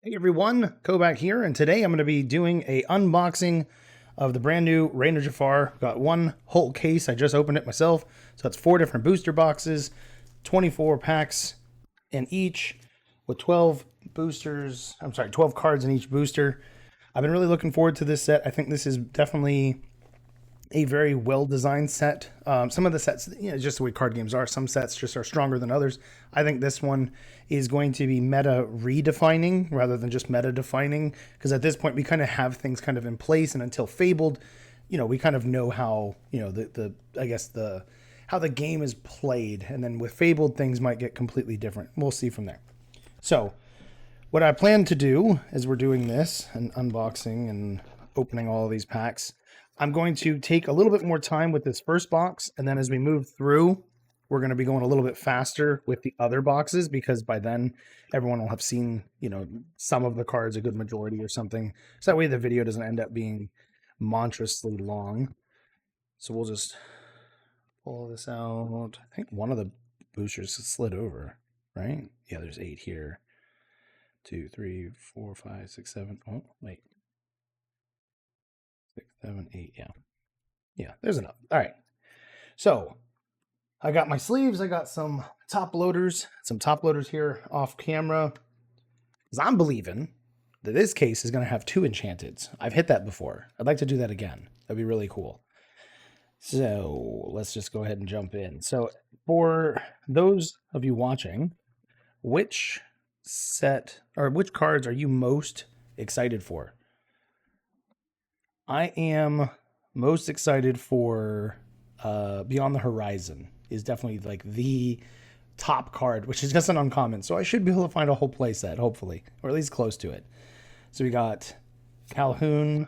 Hey everyone, KoBaC here, and today I'm going to be doing a unboxing of the brand new Rainer Jafar. Got one whole case, I just opened it myself, so it's 4 different booster boxes, 24 packs in each, with 12 boosters, 12 cards in each booster. I've been really looking forward to this set. I think this is definitely a very well-designed set. Some of the sets, just the way card games are, some sets just are stronger than others. I think this one is going to be meta redefining rather than just meta defining, because at this point we kind of have things kind of in place, and until Fabled, we kind of know how, how the game is played, and then with Fabled things might get completely different. We'll see from there. So what I plan to do as we're doing this and unboxing and opening all of these packs, I'm going to take a little bit more time with this first box, and then as we move through, we're going to be going a little bit faster with the other boxes, because by then everyone will have seen, some of the cards, a good majority or something. So that way the video doesn't end up being monstrously long. So we'll just pull this out. I think one of the boosters slid over, right? Yeah, there's 8 here. 2, 3, 4, 5, 6, 7. Oh, wait. 6, 7, 8. Yeah, there's enough. All right. So I got my sleeves. I got some top loaders here off camera, because I'm believing that this case is going to have 2 Enchanteds. I've hit that before. I'd like to do that again. That'd be really cool. So let's just go ahead and jump in. So for those of you watching, which cards are you most excited for? I am most excited for Beyond the Horizon. Is definitely like the top card, which is just an uncommon. So I should be able to find a whole play set, hopefully, or at least close to it. So we got Calhoun,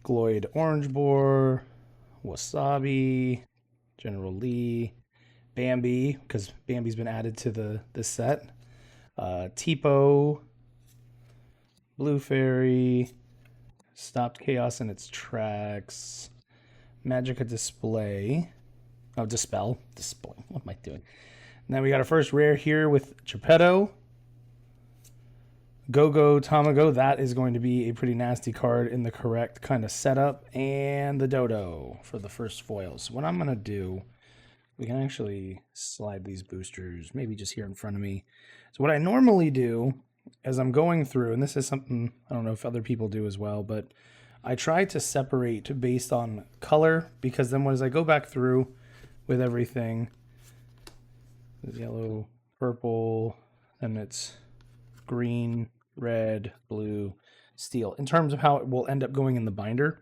Gloyd Orange Boar, Wasabi, General Lee, Bambi, because Bambi's been added to the set. Tipo, Blue Fairy, Stopped Chaos in its tracks, Magica Display. Oh, Dispel. Display. What am I doing? And then we got our first rare here with Geppetto. Go-Go Tamago. That is going to be a pretty nasty card in the correct kind of setup. And the Dodo for the first foils. What I'm going to do, we can actually slide these boosters maybe just here in front of me. So what I normally do as I'm going through, and this is something I don't know if other people do as well, but I try to separate based on color, because then as I go back through with everything, there's yellow, purple, and it's green, red, blue, steel, in terms of how it will end up going in the binder.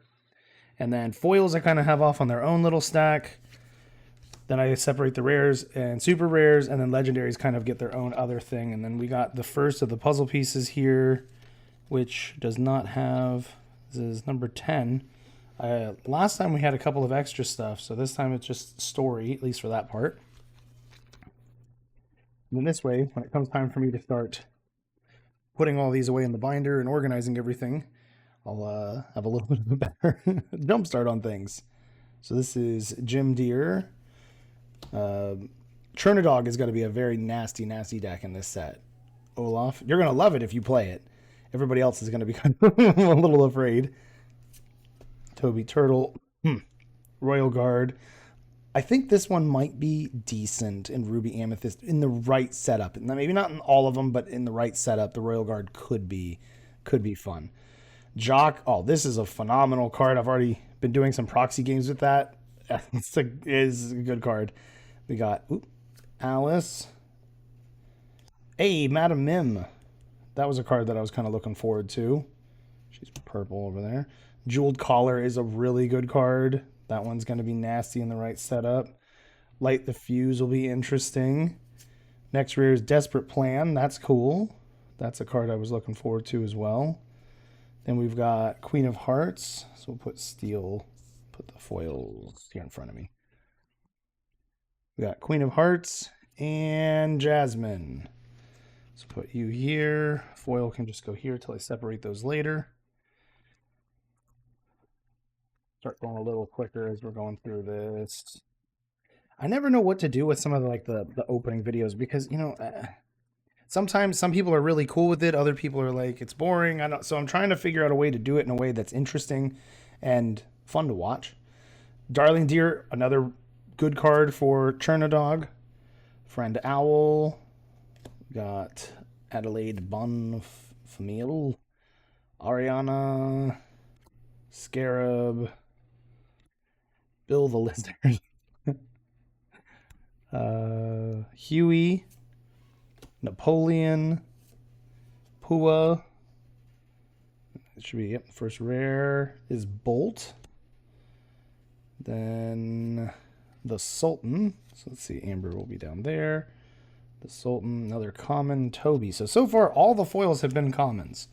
And then foils I kind of have off on their own little stack. Then I separate the rares and super rares, and then legendaries kind of get their own other thing. And then we got the first of the puzzle pieces here, which does not have, this is number 10. Last time we had a couple of extra stuff, so this time it's just story, at least for that part. And then this way, when it comes time for me to start putting all these away in the binder and organizing everything, I'll have a little bit of a better jump start on things. So this is Jim Deere. Chernadog is going to be a very nasty deck in this set. Olaf, you're going to love it if you play it. Everybody else is going to be kind of a little afraid. Toby Turtle, Royal Guard. I think this one might be decent in Ruby Amethyst in the right setup. Maybe not in all of them, but in the right setup, the Royal Guard could be fun. Jock, oh, this is a phenomenal card. I've already been doing some proxy games with that. It's a good card. We got Alice. Hey, Madam Mim. That was a card that I was kind of looking forward to. She's purple over there. Jeweled Collar is a really good card. That one's going to be nasty in the right setup. Light the Fuse will be interesting. Next rare is Desperate Plan. That's cool. That's a card I was looking forward to as well. Then we've got Queen of Hearts. So we'll put steel, put the foils here in front of me. We got Queen of Hearts and Jasmine. Let's put you here. Foil can just go here till I separate those later. Start going a little quicker as we're going through this. I never know what to do with some of the opening videos, because Sometimes some people are really cool with it. Other people are like, it's boring. I don't. So I'm trying to figure out a way to do it in a way that's interesting and fun to watch. Darling Deer, another good card for Chernadog. Friend Owl. Got Adelaide Bonfamil. Ariana. Scarab. Bill the Lizard. Huey. Napoleon. Pua. It should be, yep, first rare is Bolt. Then the Sultan. So let's see, Amber will be down there. The Sultan, another common, Toby. So far, all the foils have been commons.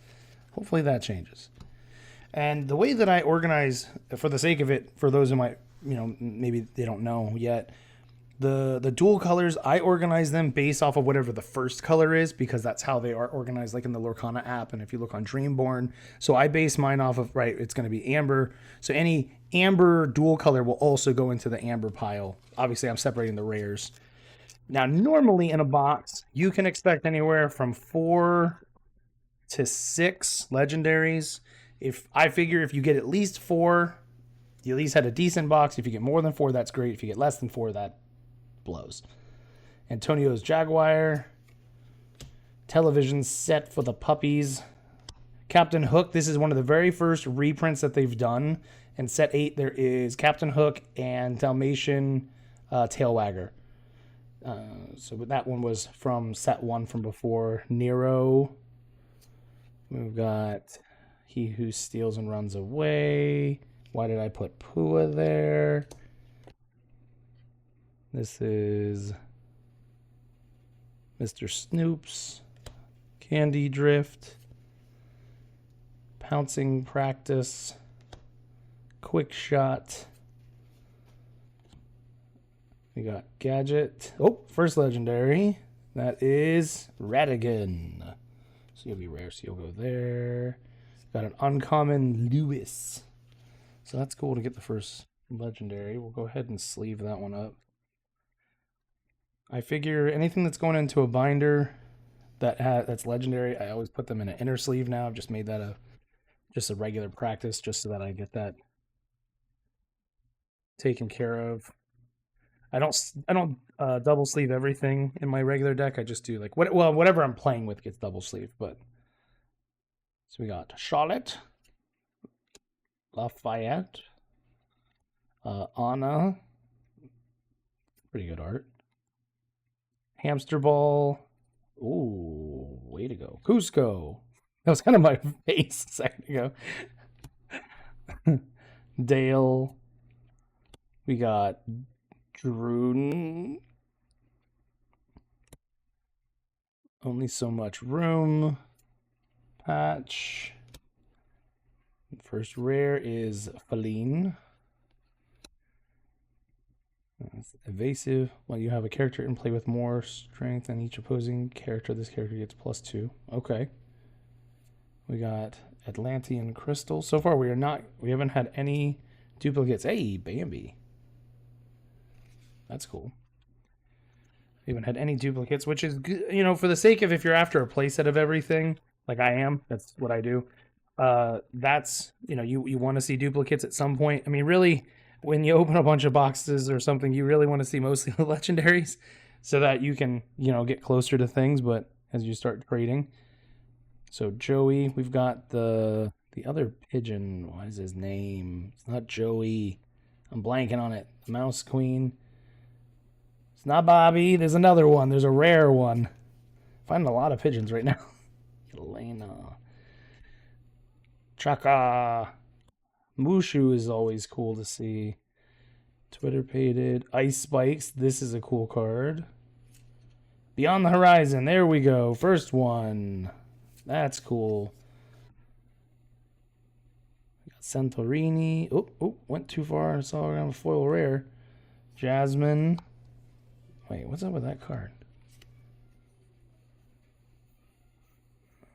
Hopefully that changes. And the way that I organize, for the sake of it, for those who might, maybe they don't know yet, the dual colors, I organize them based off of whatever the first color is, because that's how they are organized, like in the Lorcana app. And if you look on Dreamborn, so I base mine off of, right, it's going to be amber. So any amber dual color will also go into the amber pile. Obviously, I'm separating the rares. Now, normally in a box, you can expect anywhere from 4 to 6 legendaries. If you get at least 4, you at least had a decent box. If you get more than 4, that's great. If you get less than 4, that blows. Antonio's Jaguar. Television set for the puppies. Captain Hook. This is one of the very first reprints that they've done. In set 8, there is Captain Hook and Dalmatian Tailwagger. So that one was from set 1 from before. Nero. We've got He Who Steals and Runs Away. Why did I put Pua there? This is Mr. Snoops. Candy Drift. Pouncing Practice. Quick Shot. We got Gadget. Oh, first legendary. That is Radigan. So you'll be rare, so you'll go there. Got an uncommon Lewis. So that's cool to get the first legendary. We'll go ahead and sleeve that one up. I figure anything that's going into a binder that's legendary, I always put them in an inner sleeve now. I've just made that just a regular practice, just so that I get that taken care of. I don't double sleeve everything in my regular deck. I just do like whatever I'm playing with gets double sleeve. But so we got Charlotte, Lafayette, Anna, pretty good art. Hamster Ball, ooh, way to go. Cusco, that was kind of my face a second ago. Dale, we got Druden. Only So Much Room. Patch. First rare is Feline. That's evasive. When you have a character in play with more strength than each opposing character, this character gets +2. Okay. We got Atlantean Crystal. So far we haven't had any duplicates. Hey, Bambi. That's cool. We haven't had any duplicates, which is good, for the sake of if you're after a playset of everything, like I am, that's what I do. That's, you want to see duplicates at some point. I mean, really, when you open a bunch of boxes or something, you really want to see mostly the legendaries so that you can, get closer to things, but as you start trading. So Joey, we've got the other pigeon. What is his name? It's not Joey. I'm blanking on it. The Mouse Queen. It's not Bobby. There's another one. There's a rare one. Finding a lot of pigeons right now. Elena. Chaka. Mushu is always cool to see. Twitter pated. Ice Spikes. This is a cool card. Beyond the Horizon. There we go. First one. That's cool. We got Santorini. Oh, went too far. Saw around a foil rare. Jasmine. Wait, what's up with that card?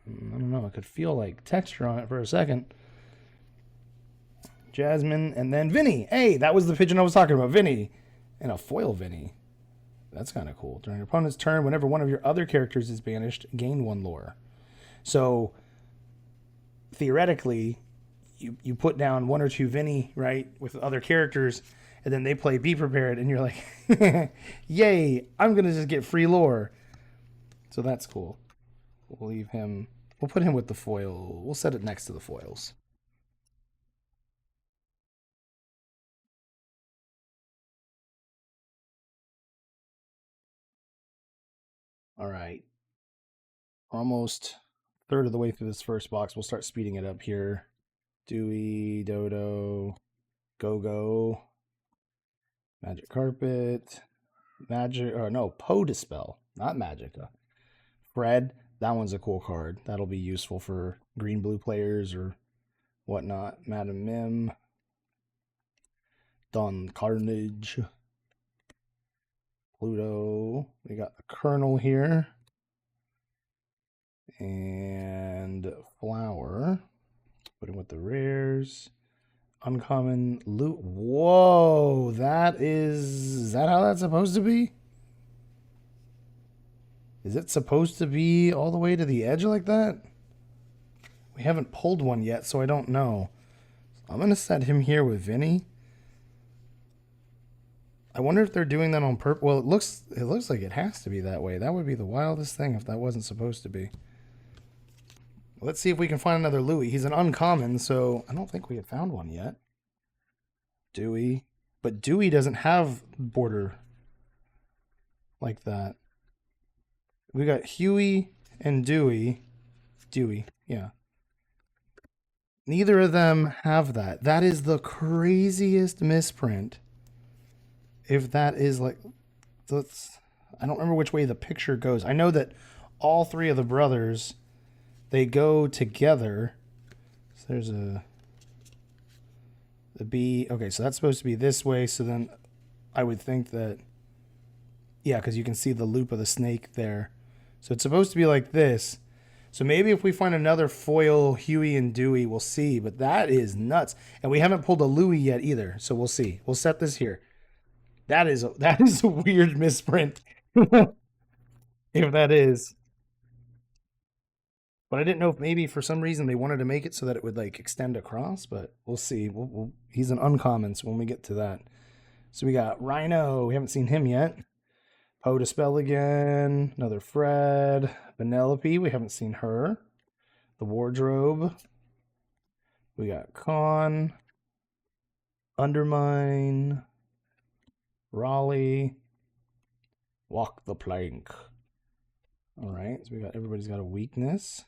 I don't know. I could feel like texture on it for a second. Jasmine, and then Vinny. Hey, that was the pigeon I was talking about. Vinny. And a foil Vinny. That's kind of cool. During your opponent's turn, whenever one of your other characters is banished, gain 1 lore. So theoretically, you put down 1 or 2 Vinny, right, with other characters, and then they play Be Prepared, and you're like, yay, I'm going to just get free lore. So that's cool. We'll leave him. We'll put him with the foil. We'll set it next to the foils. All right. Almost a third of the way through this first box. We'll start speeding it up here. Dewey, Dodo, Go-Go, Magic Carpet, Magic, or no, Poe Dispel, not Magica. Fred, that one's a cool card. That'll be useful for green-blue players or whatnot. Madam Mim, Don Carnage, Pluto. We got the Colonel here. And Flower. Put him with the rares. Uncommon loot. Whoa, is that how that's supposed to be? Is it supposed to be all the way to the edge like that? We haven't pulled one yet, so I don't know. I'm going to set him here with Vinny. I wonder if they're doing that on purpose. Well, it looks like it has to be that way. That would be the wildest thing if that wasn't supposed to be. Let's see if we can find another Louis. He's an uncommon, so I don't think we have found one yet. Dewey. But Dewey doesn't have border like that. We got Huey and Dewey. Dewey, yeah. Neither of them have that. That is the craziest misprint. If that is like... I don't remember which way the picture goes. I know that all 3 of the brothers... They go together. So there's the B. Okay, so that's supposed to be this way. So then I would think that, yeah, because you can see the loop of the snake there. So it's supposed to be like this. So maybe if we find another foil Huey and Dewey, we'll see. But that is nuts. And we haven't pulled a Louis yet either. So we'll see. We'll set this here. That is a weird misprint. If that is. But I didn't know if maybe for some reason they wanted to make it so that it would like extend across, but we'll see. He's an uncommon, so when we get to that. So we got Rhino. We haven't seen him yet. Poe Dispel again. Another Fred. Penelope. We haven't seen her. The Wardrobe. We got Con. Undermine. Raleigh. Walk the plank. All right, so we got everybody's got a weakness.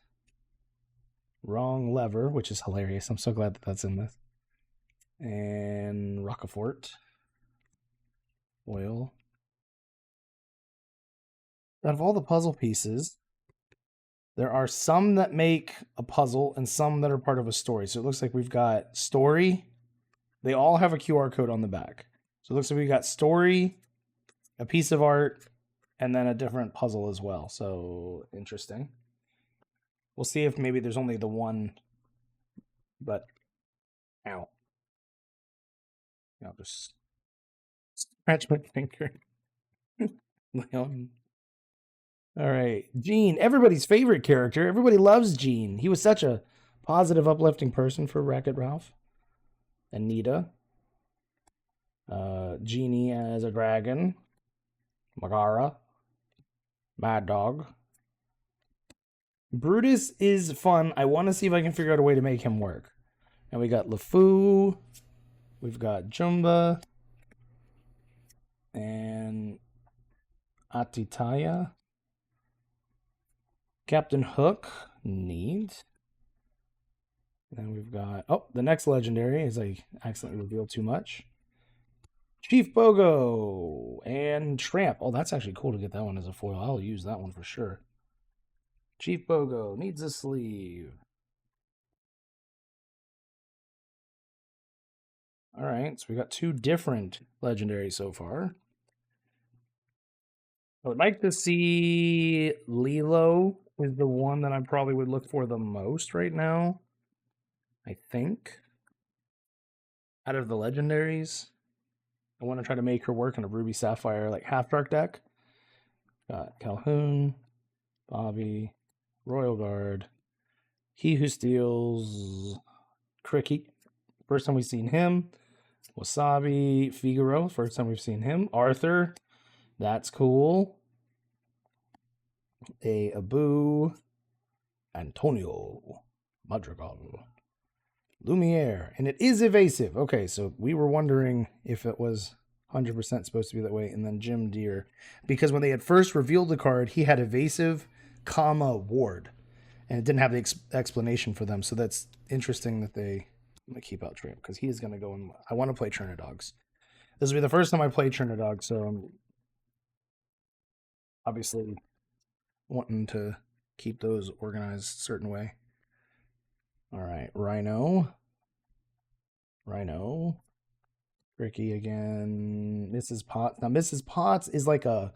Wrong lever, which is hilarious. I'm so glad that that's in this. And Rockafort. Oil. Out of all the puzzle pieces, there are some that make a puzzle and some that are part of a story. So it looks like we've got story. They all have a QR code on the back. So it looks like we got story, a piece of art, and then a different puzzle as well. So interesting. We'll see if maybe there's only the one, but ow. I'll just scratch my finger. All right, Gene, everybody's favorite character. Everybody loves Gene. He was such a positive, uplifting person for Wreck-It Ralph. Anita. Genie as a dragon. Megara. Mad Dog. Brutus is fun. I want to see if I can figure out a way to make him work. And we got LeFou. We've got Jumba. And Atitaya. Captain Hook. Neat. And we've got... Oh, the next legendary is I accidentally revealed too much. Chief Bogo and Tramp. Oh, that's actually cool to get that one as a foil. I'll use that one for sure. Chief Bogo needs a sleeve. All right, so we got 2 different legendaries so far. I would like to see Lilo is the one that I probably would look for the most right now. I think. Out of the legendaries. I want to try to make her work in a Ruby Sapphire like Half Dark deck. Got Calhoun, Bobby, Royal Guard, He Who Steals, Cricky. First time we've seen him. Wasabi, Figaro. First time we've seen him. Arthur. That's cool. Abu. Antonio. Madrigal. Lumiere. And it is evasive. Okay, so we were wondering if it was 100% supposed to be that way. And then Jim Deere. Because when they had first revealed the card, he had evasive, comma, ward. And it didn't have the explanation for them. So that's interesting that they... I'm going to keep out Tramp because he is going to go in. I want to play Dogs. This will be the first time I play Dogs, so I'm obviously wanting to keep those organized a certain way. All right, Rhino. Ricky again. Mrs. Potts. Now, Mrs. Potts is like a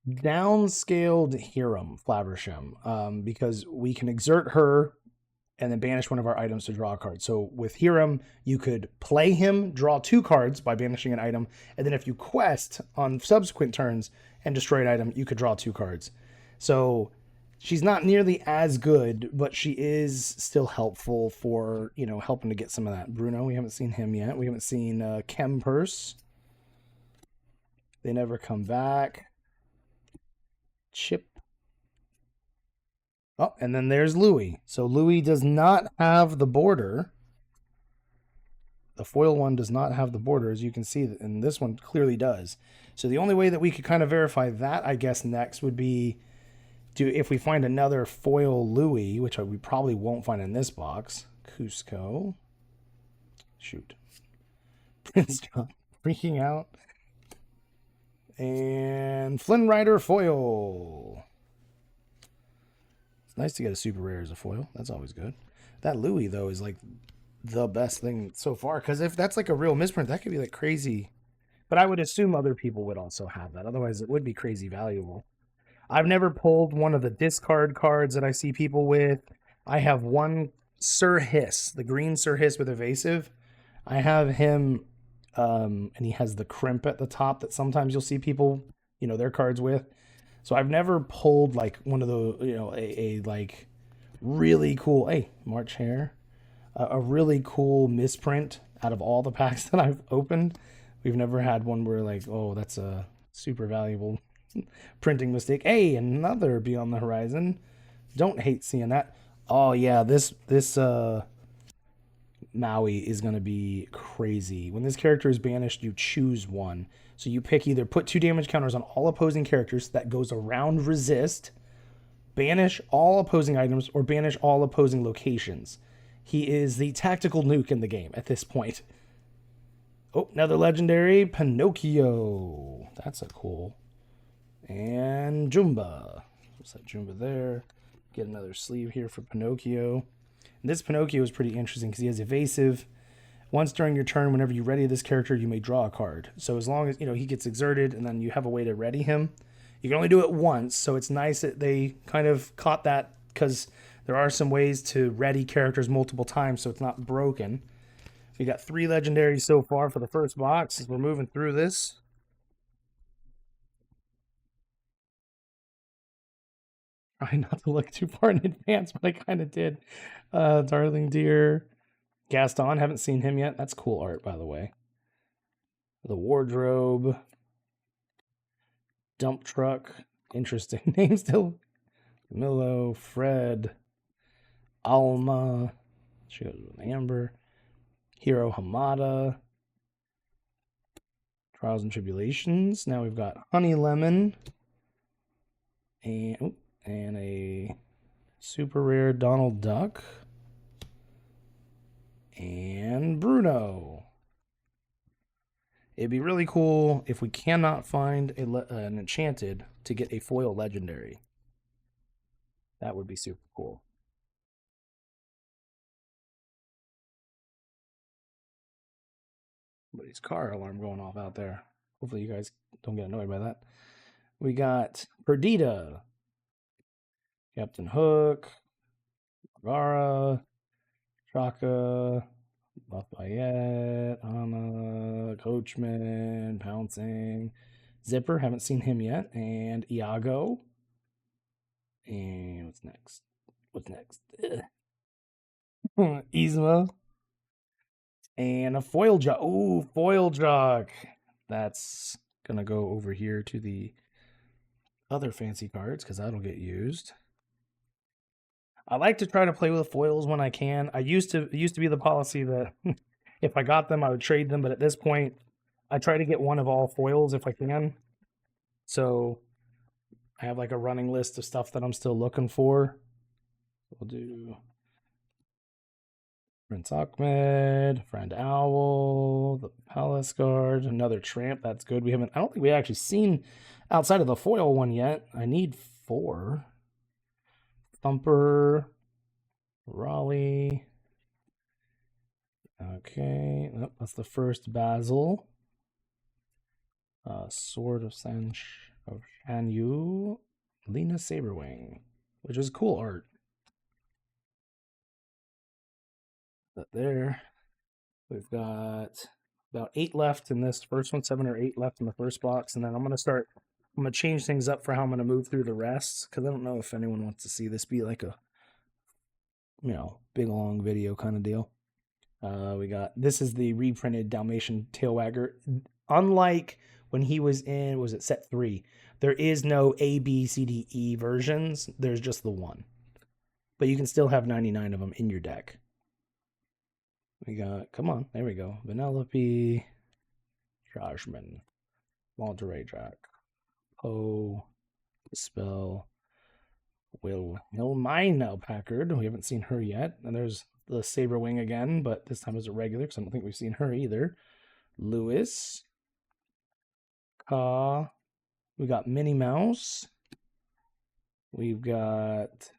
downscaled Hiram Flaversham because we can exert her and then banish one of our items to draw a card. So with Hiram, you could play him, draw 2 cards by banishing an item, and then if you quest on subsequent turns and destroy an item, you could draw 2 cards. So she's not nearly as good, but she is still helpful for, helping to get some of that. Bruno, we haven't seen him yet. We haven't seen Chem Purse. They never come back. Chip. Oh, and then there's Louis. So Louis does not have the border. The foil one does not have the border, as you can see, and this one clearly does. So the only way that we could kind of verify that, I guess, next would be if we find another foil Louis, which we probably won't find in this box. Cusco. Shoot. Prince John freaking out. And Flynn Rider foil. Nice to get a super rare as a foil. That's always good. That Louis, though, is like the best thing so far. Because if that's like a real misprint, that could be like crazy. But I would assume other people would also have that. Otherwise, it would be crazy valuable. I've never pulled one of the discard cards that I see people with. I have one Sir Hiss, the green Sir Hiss with evasive. I have him, and he has the crimp at the top that sometimes you'll see people, their cards with. So I've never pulled like one of the, a like really cool, hey, March Hare, a really cool misprint out of all the packs that I've opened. We've never had one where like, oh, that's a super valuable printing mistake. Hey, another Beyond the Horizon. Don't hate seeing that. Oh yeah, this Maui is going to be crazy. When this character is banished, you choose one. So you pick either put 2 damage counters on all opposing characters that goes around resist, banish all opposing items, or banish all opposing locations. He is the tactical nuke in the game at this point. Oh, another legendary, Pinocchio. That's a cool. And Jumba. Set Jumba there. Get another sleeve here for Pinocchio. And this Pinocchio is pretty interesting because he has evasive. Once during your turn, whenever you ready this character, you may draw a card. So as long as, he gets exerted and then you have a way to ready him, you can only do it once. So it's nice that they kind of caught that because there are some ways to ready characters multiple times so it's not broken. We got 3 legendaries so far for the first box as we're moving through this. Try not to look too far in advance, but I kind of did. Darling Deer. Gaston, haven't seen him yet. That's cool art, by the way. The Wardrobe. Dump Truck. Interesting name still. Milo, Fred. Alma. She goes with Amber. Hero Hamada. Trials and Tribulations. Now we've got Honey Lemon. And a super rare Donald Duck. And Bruno. It'd be really cool if we cannot find an Enchanted to get a foil legendary. That would be super cool. Somebody's car alarm going off out there. Hopefully you guys don't get annoyed by that. We got Perdita. Captain Hook. Vara. Chaka. Lafayette. Anna. Coachman. Pouncing. Zipper, haven't seen him yet. And Iago. And what's next? What's next? Yzma. And a foil jug. Ooh, foil jug. That's gonna go over here to the other fancy cards because that'll get used. I like to try to play with foils when I can. It used to be the policy that if I got them, I would trade them. But at this point, I try to get one of all foils if I can. So I have like a running list of stuff that I'm still looking for. We'll do Prince Ahmed, Friend Owl, the Palace Guard, another Tramp. That's good. I don't think we actually seen outside of the foil one yet. I need 4. Thumper, Raleigh. Okay, oh, that's the first Basil. Sword of Shanyu, Lena Saberwing, which is cool art. But there, we've got about 8 left in this first one, 7 or 8 left in the first box, and then I'm gonna change things up for how I'm gonna move through the rest, because I don't know if anyone wants to see this be like a, big long video kind of deal. This is the reprinted Dalmatian Tailwagger. Unlike when he was in, was it set 3? There is no A, B, C, D, E versions. There's just the one. But you can still have 99 of them in your deck. We got, come on, there we go. Vanellope, Joshman, Monterey Jack, Poe, Dispel, Wilhelmina Packard. We haven't seen her yet. And there's the Saberwing again, but this time as a regular, because I don't think we've seen her either. Lewis, Ka. We got Minnie Mouse. We've got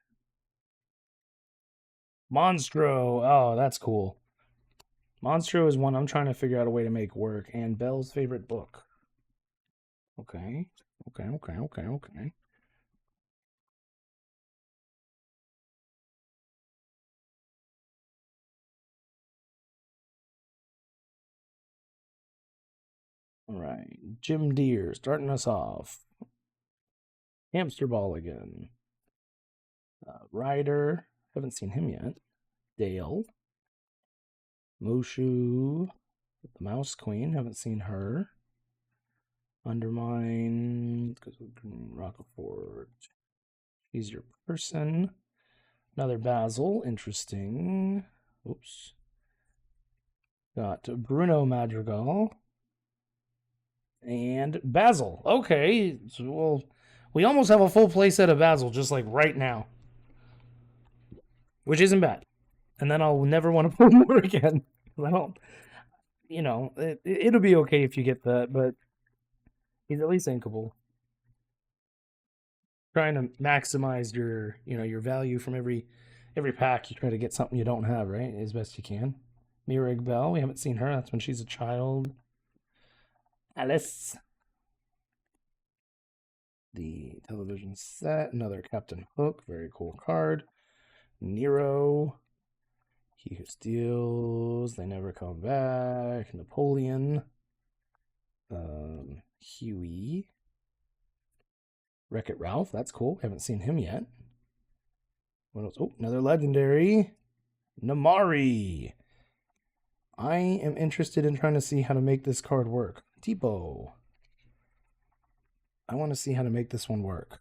Monstro. Oh, that's cool. Monstro is one I'm trying to figure out a way to make work. And Belle's favorite book. Okay. All right. Jim Deere starting us off. Hamster Ball again. Ryder. Haven't seen him yet. Dale. Mushu. The Mouse Queen. Haven't seen her. Undermine. Rockafort. She's your person. Another Basil. Interesting. Oops. Got Bruno Madrigal. And Basil. Okay. So, well, we almost have a full play set of Basil just like right now. Which isn't bad. And then I'll never want to pull more again. I don't, it'll be okay if you get that, but he's at least inkable. Trying to maximize your value from every pack. You try to get something you don't have, right? As best you can. Mirag Bell, we haven't seen her. That's when she's a child. Alice. The television set. Another Captain Hook. Very cool card. Nero. He Who Steals. They Never Come Back. Napoleon. Huey. Wreck-It Ralph. That's cool. Haven't seen him yet. What else? Oh, another legendary. Namari. I am interested in trying to see how to make this card work. Tipo. I want to see how to make this one work.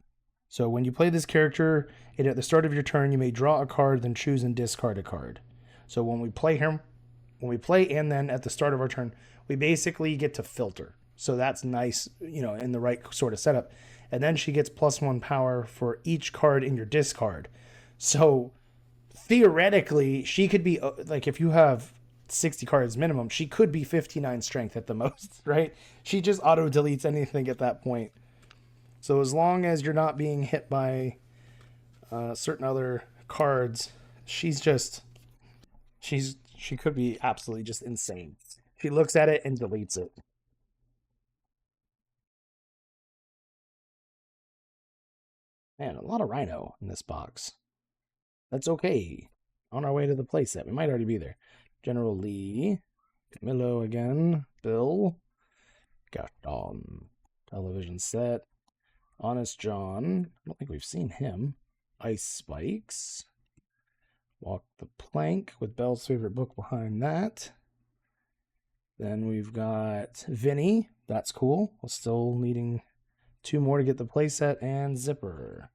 So when you play this character, at the start of your turn, you may draw a card, then choose and discard a card. So when we play and then at the start of our turn, we basically get to filter. So that's nice, in the right sort of setup. And then she gets +1 power for each card in your discard. So theoretically, she could be, like, if you have 60 cards minimum, she could be 59 strength at the most, right? She just auto deletes anything at that point. So as long as you're not being hit by certain other cards, she could be absolutely just insane. She looks at it and deletes it. Man, a lot of Rhino in this box. That's okay. On our way to the playset. We might already be there. General Lee. Camillo again. Bill. Gaston. Television set. Honest John. I don't think we've seen him. Ice Spikes. Walk the Plank with Belle's favorite book behind that. Then we've got Vinny. That's cool. We're still needing 2 more to get the playset and Zipper.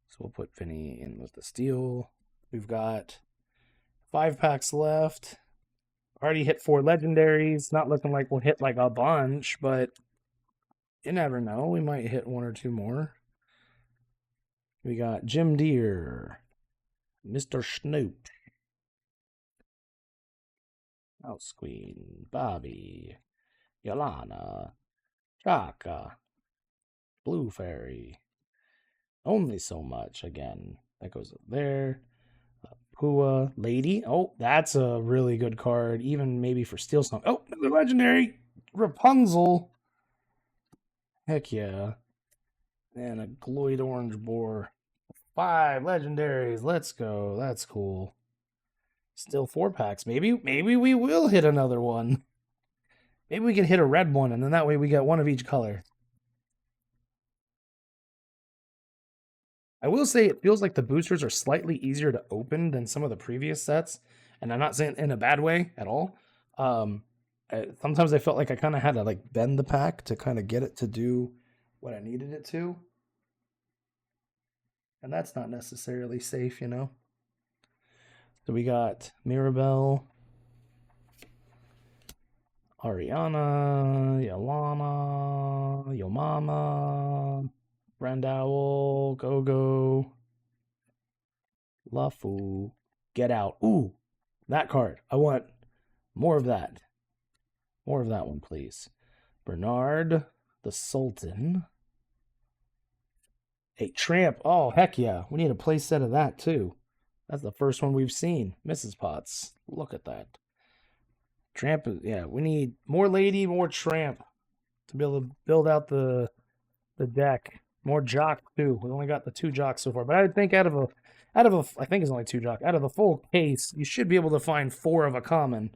So we'll put Vinny in with the steel. We've got 5 packs left. Already hit 4 legendaries. Not looking like we'll hit like a bunch, but you never know. We might hit 1 or 2 more. We got Jim Deere. Mr. Snoop. Mouse Queen. Bobby. Yolana. Chaka. Blue Fairy. Only So Much again. That goes up there. Pua Lady. Oh, that's a really good card. Even maybe for Steel Song. Oh, another legendary. Rapunzel. Heck yeah. And a Gloid Orange Boar. 5 legendaries. Let's go. That's cool. Still 4 packs. Maybe we will hit another one. Maybe we can hit a red one, and then that way we get 1 of each color. I will say it feels like the boosters are slightly easier to open than some of the previous sets, and I'm not saying in a bad way at all. Sometimes I felt like I kind of had to like bend the pack to kind of get it to do what I needed it to, and that's not necessarily safe, you know. So we got Mirabelle, Ariana, Yolana, Yomama, Brandowl, Go-Go, Lufu, Get Out. Ooh, that card. I want more of that. More of that one, please. Bernard, the Sultan. A Tramp. Oh, heck yeah. We need a play set of that, too. That's the first one we've seen. Mrs. Potts. Look at that. Tramp, yeah, we need more Lady, more Tramp to be able to build out the deck. More Jock too. We only got the 2 Jocks so far, but I think out of a, I think it's only 2 Jock. Out of the full case, you should be able to find 4 of a common,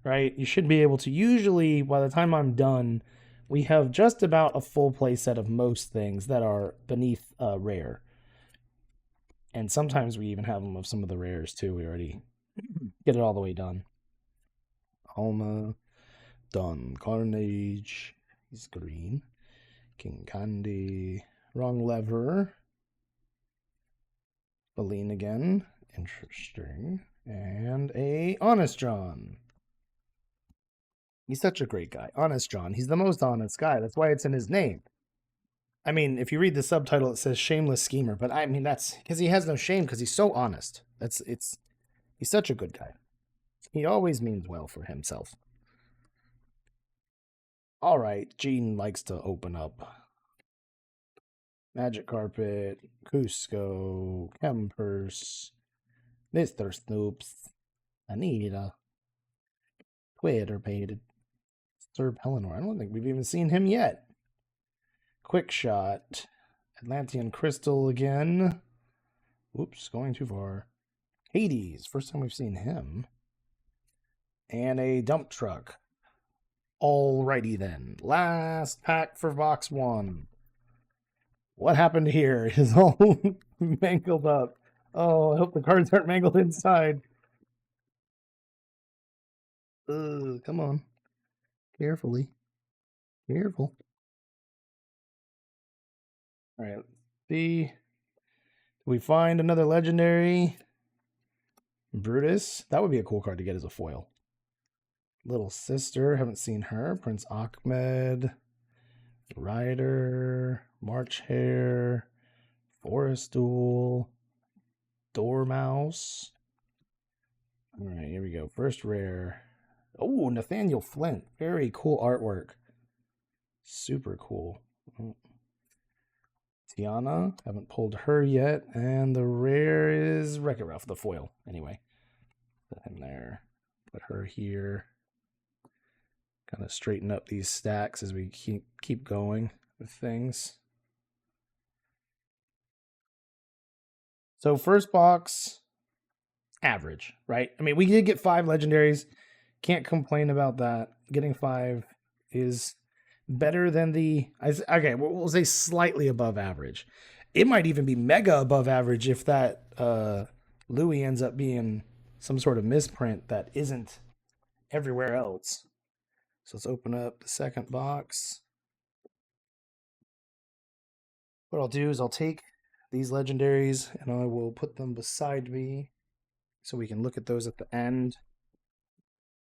right? You should be able to. Usually, by the time I'm done, we have just about a full play set of most things that are beneath rare, and sometimes we even have them of some of the rares too. We already get it all the way done. Alma, done. Carnage, he's green. King Candy, wrong lever. Baleen again, interesting. And a Honest John. He's such a great guy. Honest John. He's the most honest guy. That's why it's in his name. I mean, if you read the subtitle, it says shameless schemer, but I mean, that's because he has no shame because he's so honest. He's such a good guy. He always means well for himself. All right, Gene likes to open up. Magic Carpet, Cusco, Kempers, Mr. Snoops, Anita, Twitter painted, Sir Pelennor. I don't think we've even seen him yet. Quick Shot, Atlantean Crystal again. Oops, going too far. Hades, first time we've seen him. And a Dump Truck. Alrighty then. Last pack for box 1. What happened here? It is all mangled up. Oh, I hope the cards aren't mangled inside. Come on. Carefully. Careful. Alright, let's see. Do we find another legendary? Brutus. That would be a cool card to get as a foil. Little Sister, haven't seen her. Prince Ahmed, Rider, March Hare, Forest Duel, Dormouse. All right, here we go. First rare. Oh, Nathaniel Flint. Very cool artwork. Super cool. Tiana, haven't pulled her yet. And the rare is Wreck-It Ralph, the foil. Anyway, put him there. Put her here. Kind of straighten up these stacks as we keep going with things. So first box, average, right? I mean, we did get 5 legendaries. Can't complain about that. Getting 5 is better than the. Okay, we'll say slightly above average. It might even be mega above average if that Louis ends up being some sort of misprint that isn't everywhere else. So let's open up the second box. What I'll do is I'll take these legendaries and I will put them beside me so we can look at those at the end.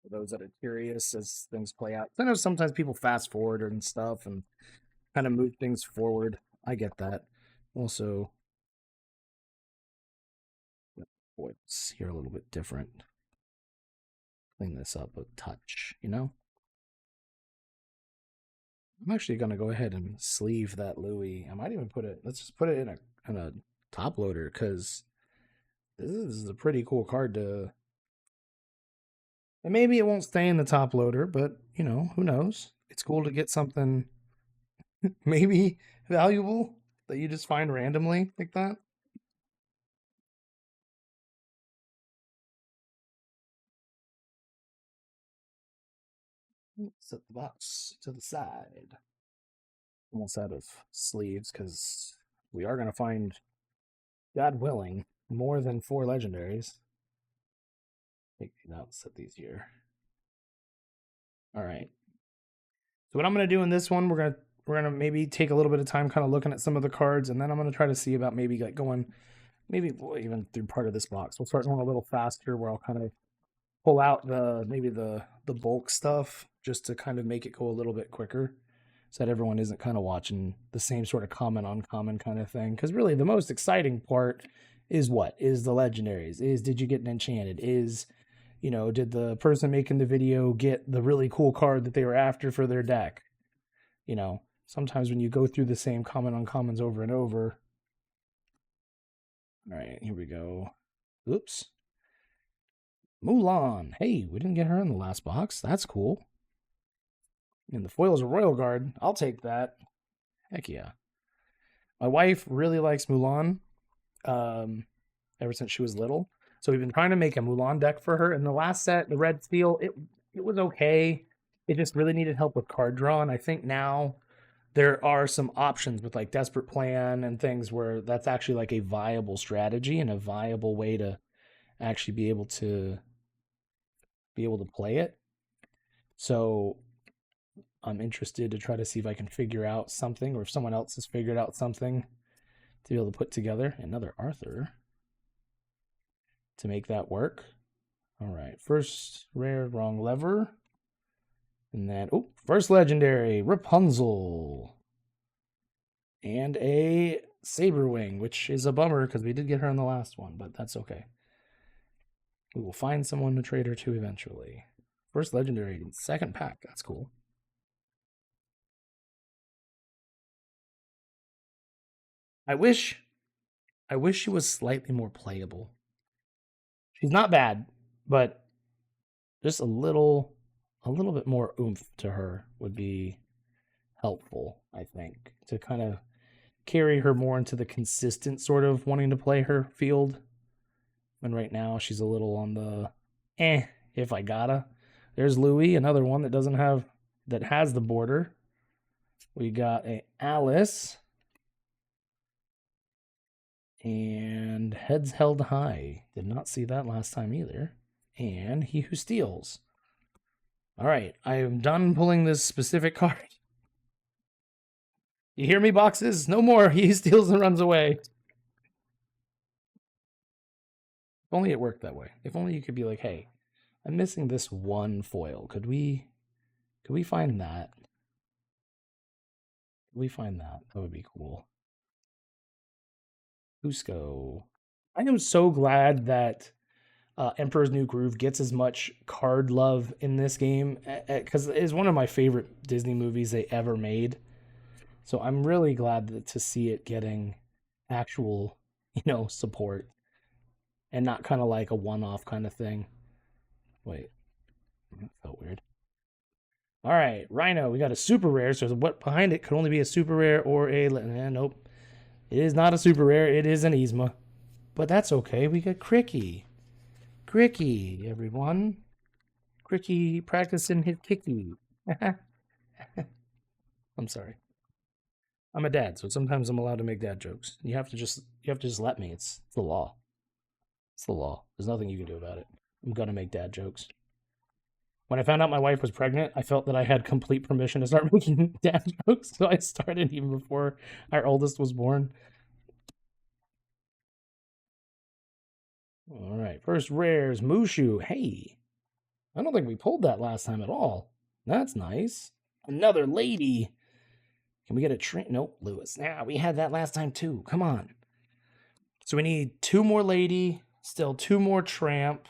For those that are curious as things play out. I know sometimes people fast forward and stuff and kind of move things forward. I get that. Also, voice here a little bit different. Clean this up a touch, you know? I'm actually going to go ahead and sleeve that Louis. I might even put it, let's just put it in a top loader because this is a pretty cool card to. And maybe it won't stay in the top loader, but you know, who knows? It's cool to get something maybe valuable that you just find randomly like that. Set the box to the side. Almost out of sleeves because we are going to find, God willing, more than 4 legendaries. Take these out, set these here. All right. So what I'm going to do in this one, we're gonna maybe take a little bit of time kind of looking at some of the cards, and then I'm going to try to see about maybe like going, maybe even through part of this box. We'll start going a little faster where I'll kind of pull out maybe the bulk stuff just to kind of make it go a little bit quicker so that everyone isn't kind of watching the same sort of common uncommon kind of thing. Because really the most exciting part is what? Is the legendaries. Is did you get an enchanted? Is, you know, did the person making the video get the really cool card that they were after for their deck? You know, sometimes when you go through the same common uncommons over and over. All right, here we go. Oops. Mulan. Hey, we didn't get her in the last box. That's cool. And the foil is a Royal Guard. I'll take that. Heck yeah. My wife really likes Mulan ever since she was little. So we've been trying to make a Mulan deck for her. In the last set, the red steel, it was okay. It just really needed help with card draw. And I think now there are some options with like Desperate Plan and things where that's actually like a viable strategy and a viable way to actually be able to play it. So I'm interested to try to see if I can figure out something, or if someone else has figured out something to be able to put together another Arthur to make that work. All right, first rare, wrong lever. And then, oh, first legendary, Rapunzel. And a Saberwing, which is a bummer because we did get her in the last one, but that's okay. We will find someone to trade her to eventually. First legendary, second pack. That's cool. I wish she was slightly more playable. She's not bad, but just a little bit more oomph to her would be helpful, I think, to kind of carry her more into the consistent sort of wanting to play her field. And right now she's a little on the if I gotta. There's Louis, another one that has the border. We got a Alice. And Heads Held High. Did not see that last time either. And He Who Steals. All right, I am done pulling this specific card. You hear me, boxes? No more. He Who Steals and Runs Away. If only it worked that way. If only you could be like, hey, I'm missing this one foil. Could we find that? Could we find that? That would be cool. Cusco. I am so glad that Emperor's New Groove gets as much card love in this game because it is one of my favorite Disney movies they ever made. So I'm really glad to see it getting actual, support and not kind of like a one-off kind of thing. Wait, that felt weird. All right, Rhino. We got a super rare. So what behind it could only be a super rare or a nope. It is not a super rare. It is an Yzma. But that's okay. We got Cricky. Cricky, everyone. Cricky practicing his kicky. I'm sorry. I'm a dad, so sometimes I'm allowed to make dad jokes. You have to just let me. It's the law. It's the law. There's nothing you can do about it. I'm gonna make dad jokes. When I found out my wife was pregnant, I felt that I had complete permission to start making dad jokes, so I started even before our oldest was born. All right, first rares, Mushu. Hey, I don't think we pulled that last time at all. That's nice. Another lady. Can we get a train? Nope, Lewis. Nah, we had that last time too. Come on. So we need 2 more lady, still 2 more tramp.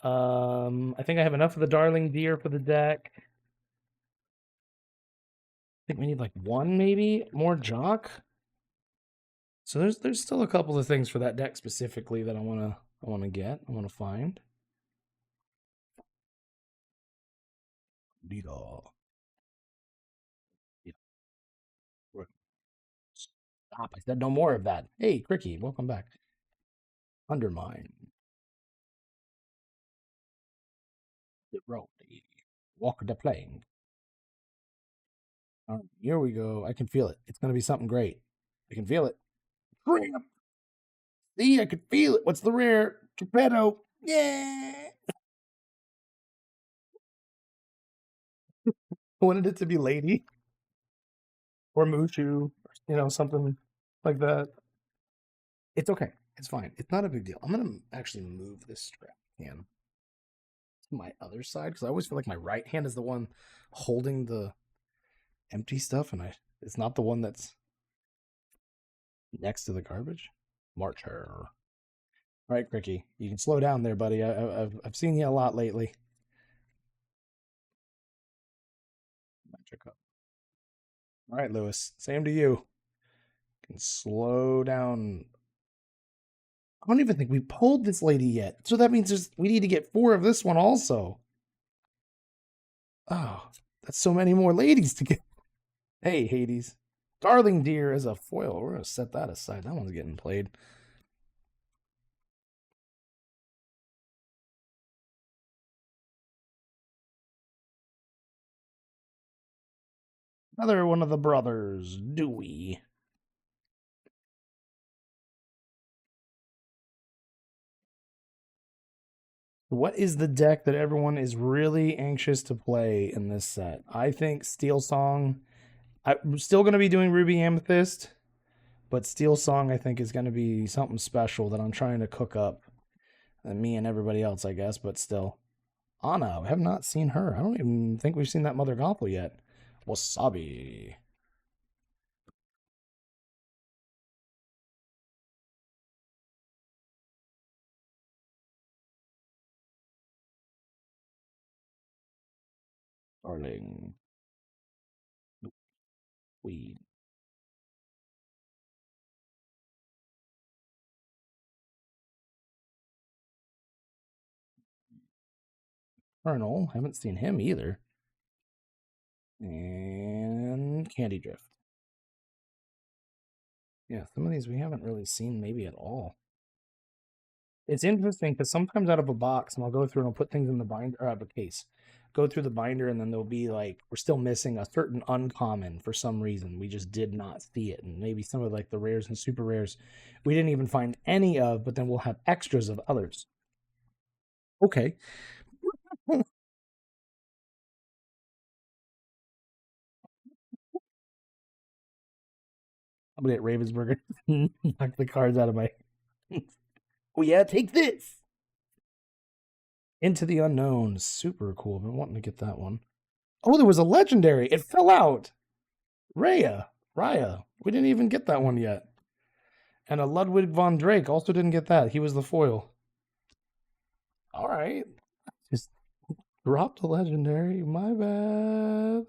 I think I have enough of the darling deer for the deck. I think we need like 1 maybe more jock. So there's still a couple of things for that deck specifically that I wanna find. Lead all. Stop! I said no more of that. Hey, Cricky, welcome back. Undermine. The road. Walk the plane. All right, here we go. I can feel it. It's gonna be something great. I can feel it. Cramp. See, I can feel it. What's the rare? Geppetto. Yeah. I wanted it to be Lady or Mushu, something like that. It's okay. It's fine. It's not a big deal. I'm gonna actually move this strap hand to my other side because I always feel like my right hand is the one holding the empty stuff, and it's not the one that's next to the garbage. Marcher. All right, Cricky, you can slow down there, buddy. I've seen you a lot lately. Magic up. All right, Lewis. Same to you. Can slow down. I don't even think we pulled this lady yet. So that means we need to get 4 of this one also. Oh, that's so many more ladies to get. Hey, Hades. Darling Deer as a foil. We're going to set that aside. That one's getting played. Another one of the brothers, Dewey. What is the deck that everyone is really anxious to play in this set? I think Steel Song. I'm still going to be doing Ruby Amethyst, but Steel Song I think is going to be something special that I'm trying to cook up. And me and everybody else, I guess, but still. Anna, I have not seen her. I don't even think we've seen that Mother Gothel yet. Wasabi. Darling. Weed. Colonel. Haven't seen him either. And Candy Drift. Yeah, some of these we haven't really seen maybe at all. It's interesting because sometimes out of a box, and I'll go through and I'll put things in the binder, or out of a case, go through the binder, and then there'll be like, we're still missing a certain uncommon for some reason. We just did not see it. And maybe some of like the rares and super rares, we didn't even find any of, but then we'll have extras of others. Okay. I'm gonna get Ravensburger. Knock the cards out of my. Oh yeah, take this. Into the Unknown. Super cool. I've been wanting to get that one. Oh, there was a legendary. It fell out. Raya. We didn't even get that one yet. And a Ludwig von Drake also didn't get that. He was the foil. All right. Just dropped a legendary. My bad.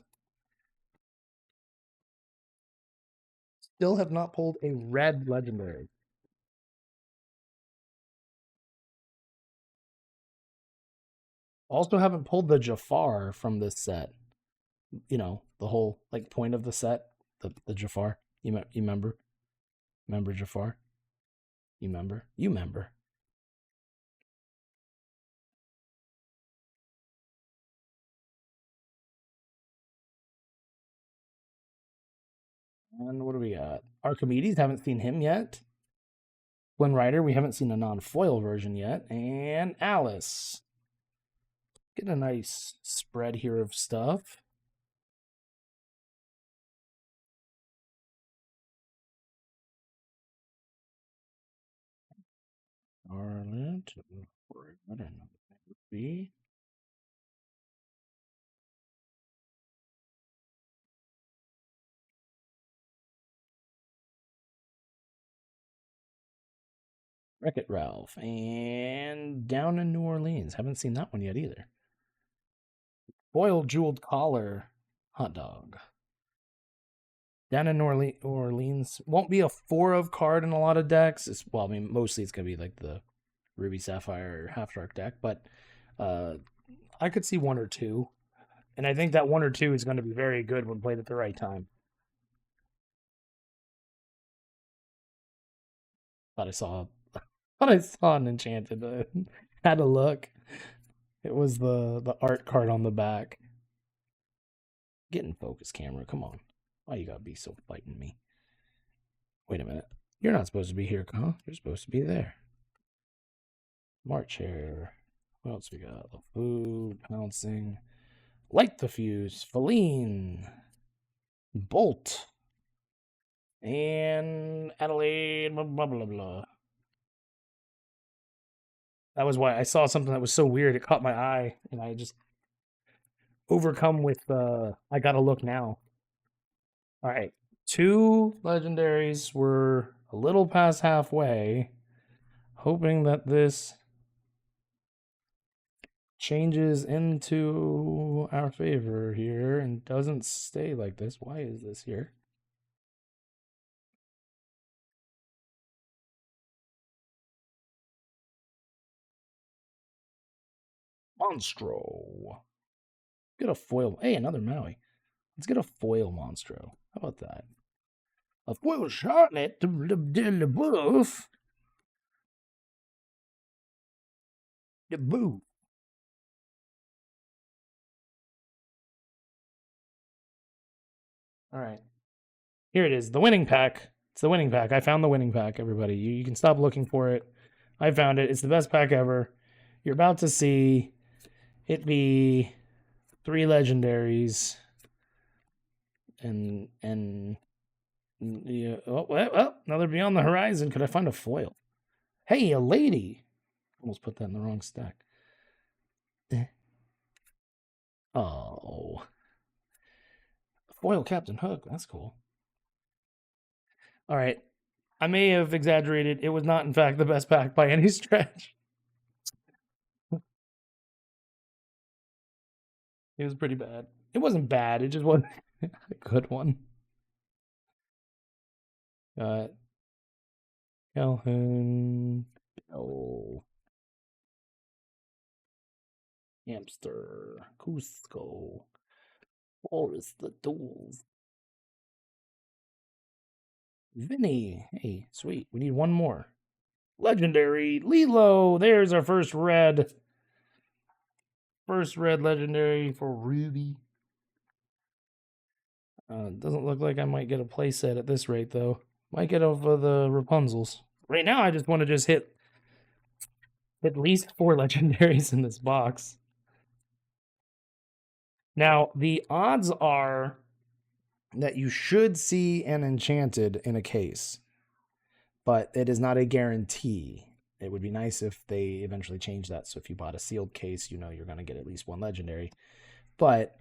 Still have not pulled a red legendary. Also haven't pulled the Jafar from this set. The whole like point of the set, the Jafar. You remember? Remember Jafar? You remember? You remember? And what do we got? Archimedes, haven't seen him yet. Flynn Rider, we haven't seen a non-foil version yet. And Alice. Get a nice spread here of stuff. Arlet, I don't know what that would be. Wreck-It Ralph. And Down in New Orleans. Haven't seen that one yet either. Foil Jeweled Collar hot dog. Down in New Orleans. Won't be a 4 of card in a lot of decks. Well, I mean, mostly it's going to be like the Ruby Sapphire Half Dark deck, but I could see 1 or 2. And I think that 1 or 2 is going to be very good when played at the right time. Thought I saw an Enchanted. Had a look. It was the art card on the back. Get in focus, camera. Come on. Why you gotta be so fighting me? Wait a minute. You're not supposed to be here, huh? You're supposed to be there. March Hare. What else we got? The Food, Pouncing. Light the Fuse. Feline. Bolt. And Adelaide. Blah, blah, blah, blah. That was why I saw something that was so weird. It caught my eye, and I just overcome with I gotta look now. All right. 2 legendaries. We're a little past halfway. Hoping that this changes into our favor here and doesn't stay like this. Why is this here? Monstro. Get a foil. Hey, another Maui. Let's get a foil Monstro. How about that? A foil Charlotte de LeBouf. The boo. All right. Here it is. The winning pack. It's the winning pack. I found the winning pack, everybody. You can stop looking for it. I found it. It's the best pack ever. You're about to see it be 3 legendaries. And yeah, well, now they're beyond the horizon. Could I find a foil? Hey, a lady. Almost put that in the wrong stack. Oh. Foil Captain Hook. That's cool. All right. I may have exaggerated. It was not, in fact, the best pack by any stretch. It was pretty bad. It wasn't bad. It just wasn't a good one. Calhoun. Oh. Hamster. Cusco. Forest the Duels. Vinny. Hey, sweet. We need 1 more. Legendary. Lilo. There's our first red. First red legendary for Ruby. Doesn't look like I might get a playset at this rate, though. Might get over the Rapunzels. Right now, I just want to just hit at least 4 legendaries in this box. Now, the odds are that you should see an Enchanted in a case, but it is not a guarantee. It would be nice if they eventually change that. So if you bought a sealed case, you know you're going to get at least 1 legendary. But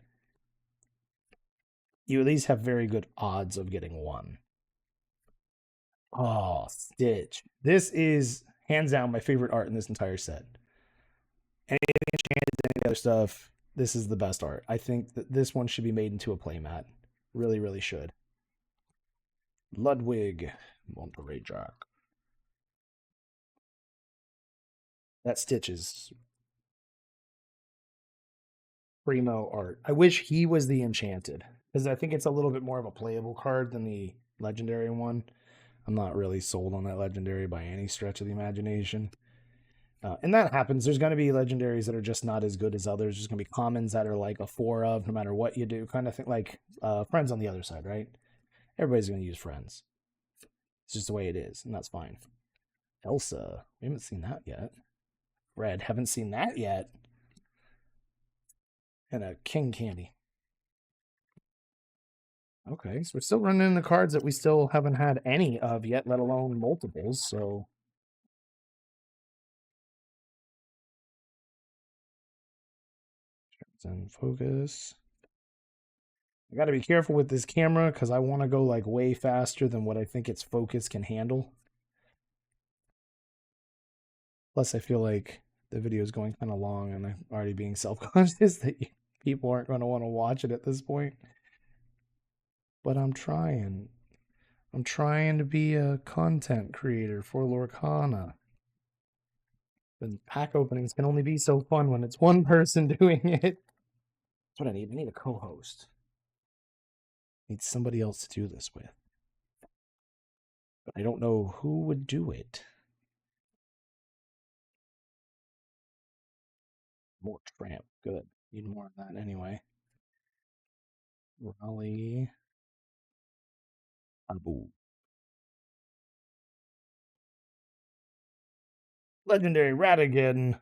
you at least have very good odds of getting 1. Oh, Stitch. This is hands down my favorite art in this entire set. Anything Enchanted, any other stuff, this is the best art. I think that this one should be made into a playmat. Really, really should. Ludwig. Monterey Jack. That Stitch is primo art. I wish he was the Enchanted, because I think it's a little bit more of a playable card than the legendary one. I'm not really sold on that legendary by any stretch of the imagination. And that happens. There's going to be legendaries that are just not as good as others. There's going to be commons that are like a 4 of no matter what you do, kind of thing, like Friends on the Other Side, right? Everybody's going to use friends. It's just the way it is, and that's fine. Elsa, we haven't seen that yet. Red, haven't seen that yet. And a King Candy. Okay, so we're still running into cards that we still haven't had any of yet, let alone multiples, so... And focus. I got to be careful with this camera because I want to go like way faster than what I think its focus can handle. Plus, I feel like the video is going kind of long and I'm already being self-conscious that people aren't going to want to watch it at this point. But I'm trying. I'm trying to be a content creator for Lorcana. The pack openings can only be so fun when it's one person doing it. That's what I need. I need a co-host. I need somebody else to do this with. But I don't know who would do it. More tramp. Good. Need more of that anyway. Raleigh. Abu. Legendary Ratigan.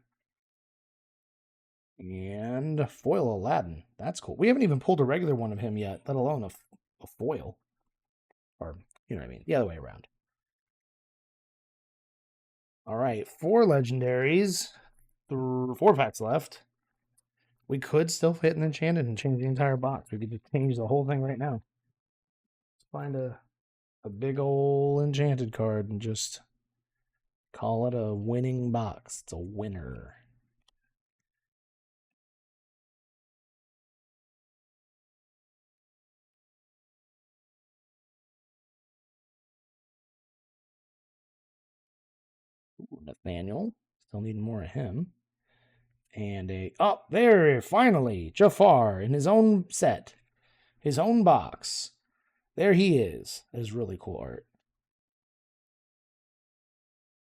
And foil Aladdin. That's cool. We haven't even pulled a regular one of him yet, let alone a foil. Or, you know what I mean? The other way around. All right, 4 legendaries. 4 packs left. We could still hit an Enchanted and change the entire box. We could just change the whole thing right now. Let's find a big ol' Enchanted card and just call it a winning box. It's a winner. Ooh, Nathaniel. Still need more of him. And there, finally, Jafar in his own set. His own box. There he is. That is really cool art.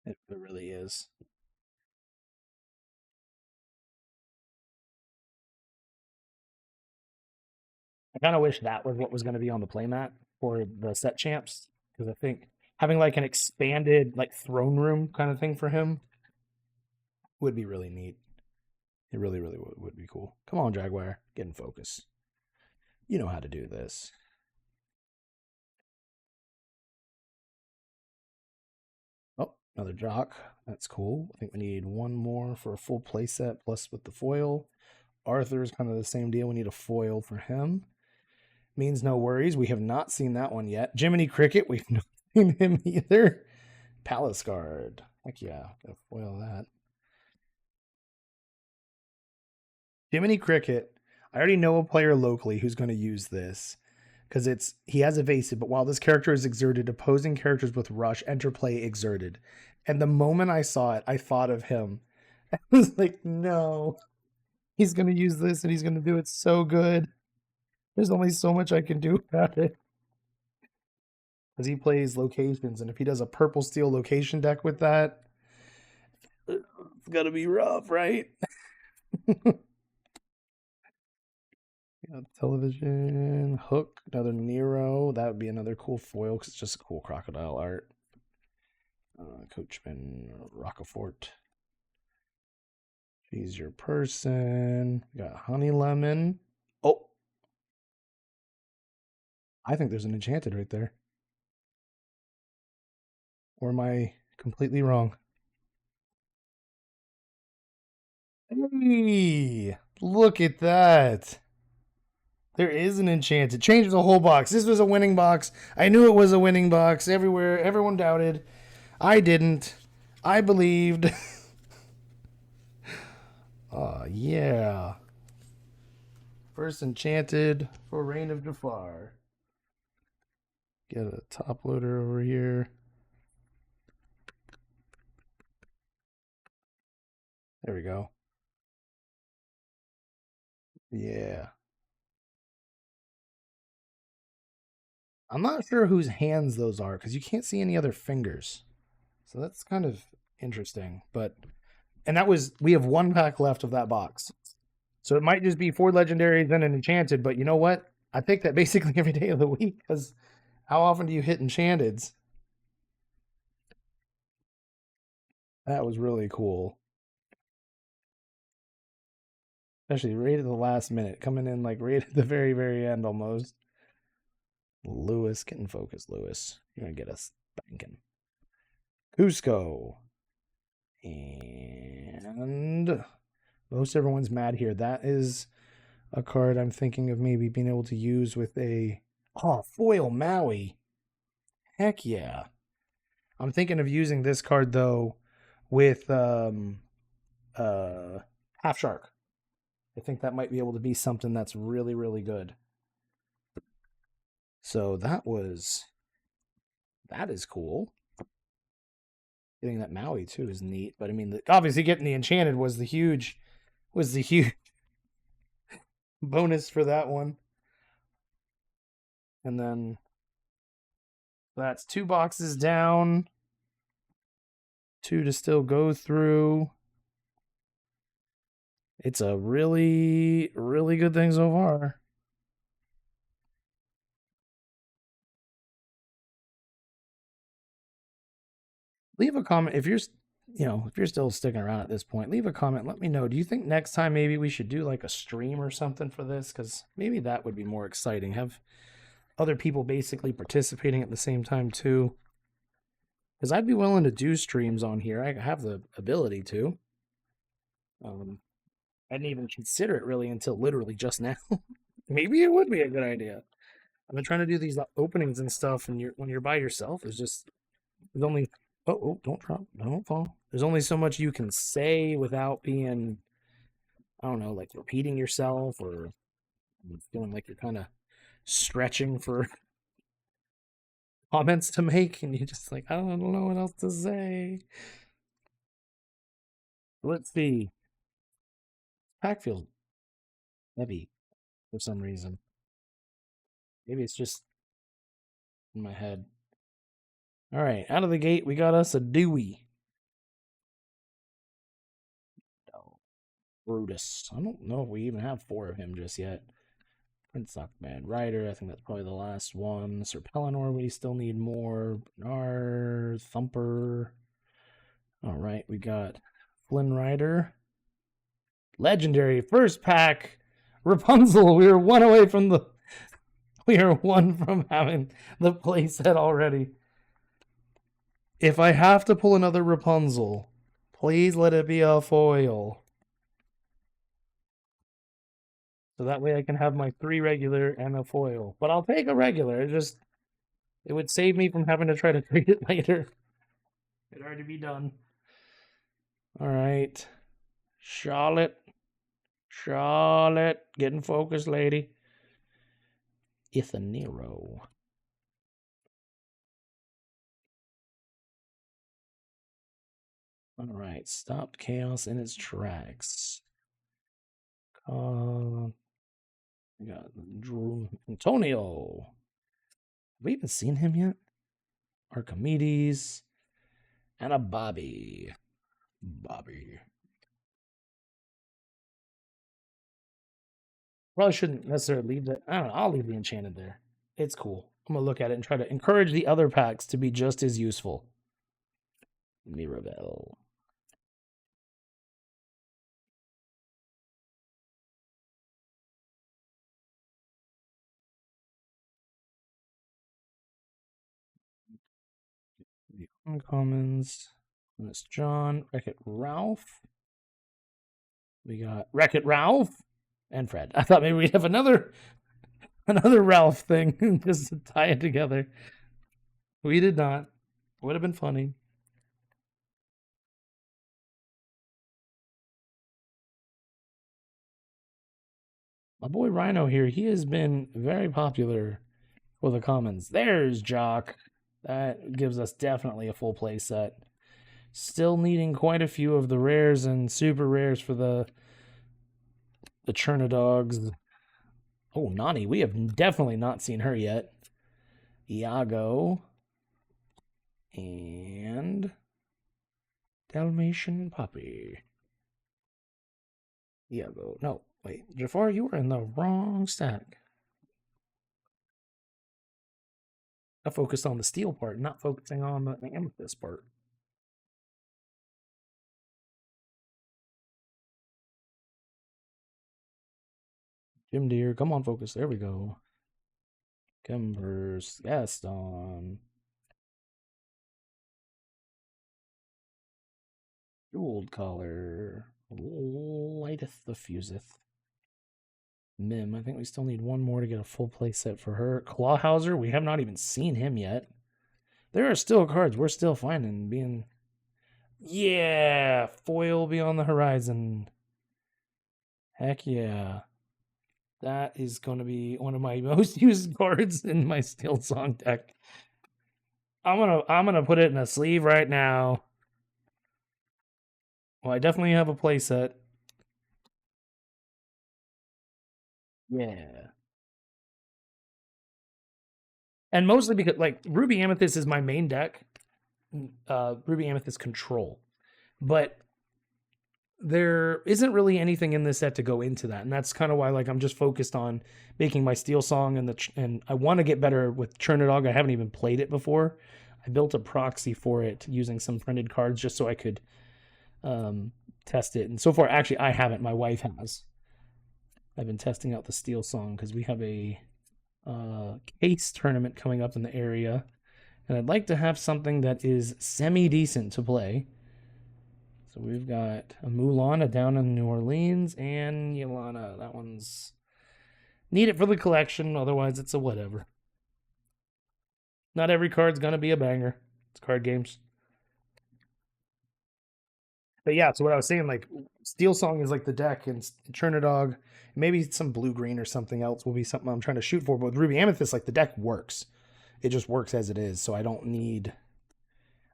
It really is. I kind of wish that was what was going to be on the playmat for the set champs. Because I think having like an expanded like throne room kind of thing for him would be really neat. It really, really would be cool. Come on, Jaguar. Get in focus. You know how to do this. Oh, another Jock. That's cool. I think we need one more for a full playset plus with the foil. Arthur's kind of the same deal. We need a foil for him. Means no worries. We have not seen that one yet. Jiminy Cricket. We've not seen him either. Palace Guard. Heck yeah. Gotta foil that. Jiminy Cricket. I already know a player locally who's going to use this because he has evasive, but while this character is exerted, opposing characters with rush enter play exerted. And the moment I saw it, I thought of him. I was like, no, he's going to use this and he's going to do it so good. There's only so much I can do about it. Because he plays locations, and if he does a purple steel location deck with that, it's going to be rough, right? Television, Hook, another Nero. That would be another cool foil because it's just cool crocodile art. Coachman, Rockefort. She's your person. We got Honey Lemon. Oh, I think there's an Enchanted right there. Or am I completely wrong? Hey, look at that. There is an Enchanted. Changes the whole box. This was a winning box. I knew it was a winning box. Everyone doubted. I didn't. I believed. Yeah. First Enchanted for Reign of Jafar. Get a top loader over here. There we go. Yeah. I'm not sure whose hands those are because you can't see any other fingers. So that's kind of interesting. We have 1 pack left of that box. So it might just be 4 legendaries and an Enchanted, but you know what? I pick that basically every day of the week because How often do you hit Enchanteds? That was really cool. Especially right at the last minute, coming in like right at the very, very end almost. Lewis, get in focus, Lewis. You're gonna get us banking. Cusco. And most everyone's mad here. That is a card I'm thinking of maybe being able to use with a foil Maui. Heck yeah. I'm thinking of using this card though with half shark. I think that might be able to be something that's really, really good. So that is cool. Getting that Maui too is neat, but I mean, obviously getting the Enchanted was the huge bonus for that one. And then that's 2 boxes down, 2 to still go through. It's a really, really good thing so far. Leave a comment if you're still sticking around at this point. Leave a comment. Let me know. Do you think next time maybe we should do like a stream or something for this? Because maybe that would be more exciting. Have other people basically participating at the same time too. Because I'd be willing to do streams on here. I have the ability to. I didn't even consider it really until literally just now. Maybe it would be a good idea. I've been trying to do these openings and stuff, and when you're by yourself, there's only don't drop, don't fall. There's only so much you can say without being, I don't know, like repeating yourself or feeling like you're kind of stretching for comments to make, and you just like, I don't know what else to say. Let's see. Pack feels heavy for some reason. Maybe it's just in my head. All right, out of the gate, we got us a Dewey. Brutus. I don't know if we even have 4 of him just yet. Prince Mad Rider, I think that's probably the last one. Sir Pellinor, we still need more. Bernard, Thumper. All right, we got Flynn Rider. Legendary first pack. Rapunzel. We were 1 away from the. We are 1 from having the playset already. If I have to pull another Rapunzel, please let it be a foil. So that way I can have my 3 regular and a foil. But I'll take a regular. It would save me from having to try to trade it later. It'd already be done. All right. Charlotte. Getting focused, lady. Ithanero. All right. Stopped chaos in its tracks. We got Drew Antonio. Have we even seen him yet? Archimedes. And a Bobby. Probably shouldn't necessarily leave that. I don't know. I'll leave the Enchanted there. It's cool. I'm going to look at it and try to encourage the other packs to be just as useful. Mirabelle. The uncommons. That's John. Wreck-It Ralph. We got Wreck-It Ralph and Fred. I thought maybe we'd have another Ralph thing just to tie it together. We did not. Would have been funny. My boy Rhino here, he has been very popular for the commons. There's Jock. That gives us definitely a full play set. Still needing quite a few of the rares and super rares for the Chernadogs. Oh, Nani, we have definitely not seen her yet. Iago. And Dalmatian Puppy. Iago. No, wait. Jafar, you were in the wrong stack. I focused on the steel part, not focusing on the amethyst part. Jim Deere, come on, focus. There we go. Converse, Gaston. Jeweled collar. Lighteth the fuseth. Mim, I think we still need one more to get a full play set for her. Clawhauser, we have not even seen him yet. There are still cards we're still finding being. Yeah, foil beyond the horizon. Heck yeah. That is going to be one of my most used cards in my Steel Song deck. I'm gonna put it in a sleeve right now. Well, I definitely have a playset. Yeah. And mostly because like Ruby Amethyst is my main deck. Ruby Amethyst Control. But there isn't really anything in this set to go into that, and that's kind of why like I'm just focused on making my Steel Song and I want to get better with Churnadog. I haven't even played it before. I built a proxy for it using some printed cards just so I could test it. And so far, actually, I haven't. My wife has. I've been testing out the Steel Song because we have a case tournament coming up in the area, and I'd like to have something that is semi-decent to play. So we've got a Mulana down in New Orleans and Yolana. That one's need it for the collection, otherwise it's a whatever. Not every card's gonna be a banger. It's card games. But yeah, so what I was saying, like Steel Song is like the deck, and Churnadog, maybe some blue green or something else will be something I'm trying to shoot for. But with Ruby Amethyst, like the deck works. It just works as it is. So I don't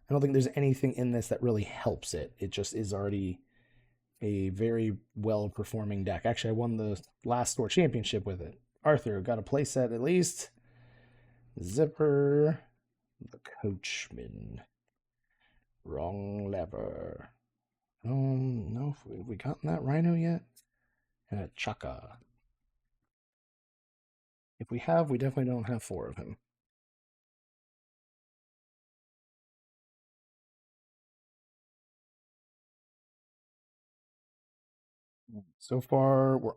think there's anything in this that really helps it. It just is already a very well performing deck. Actually, I won the last store championship with it. Arthur got a playset at least. Zipper, the Coachman, wrong lever. No, have we gotten that Rhino yet? And a Chaka. If we have, we definitely don't have 4 of him. So far, we're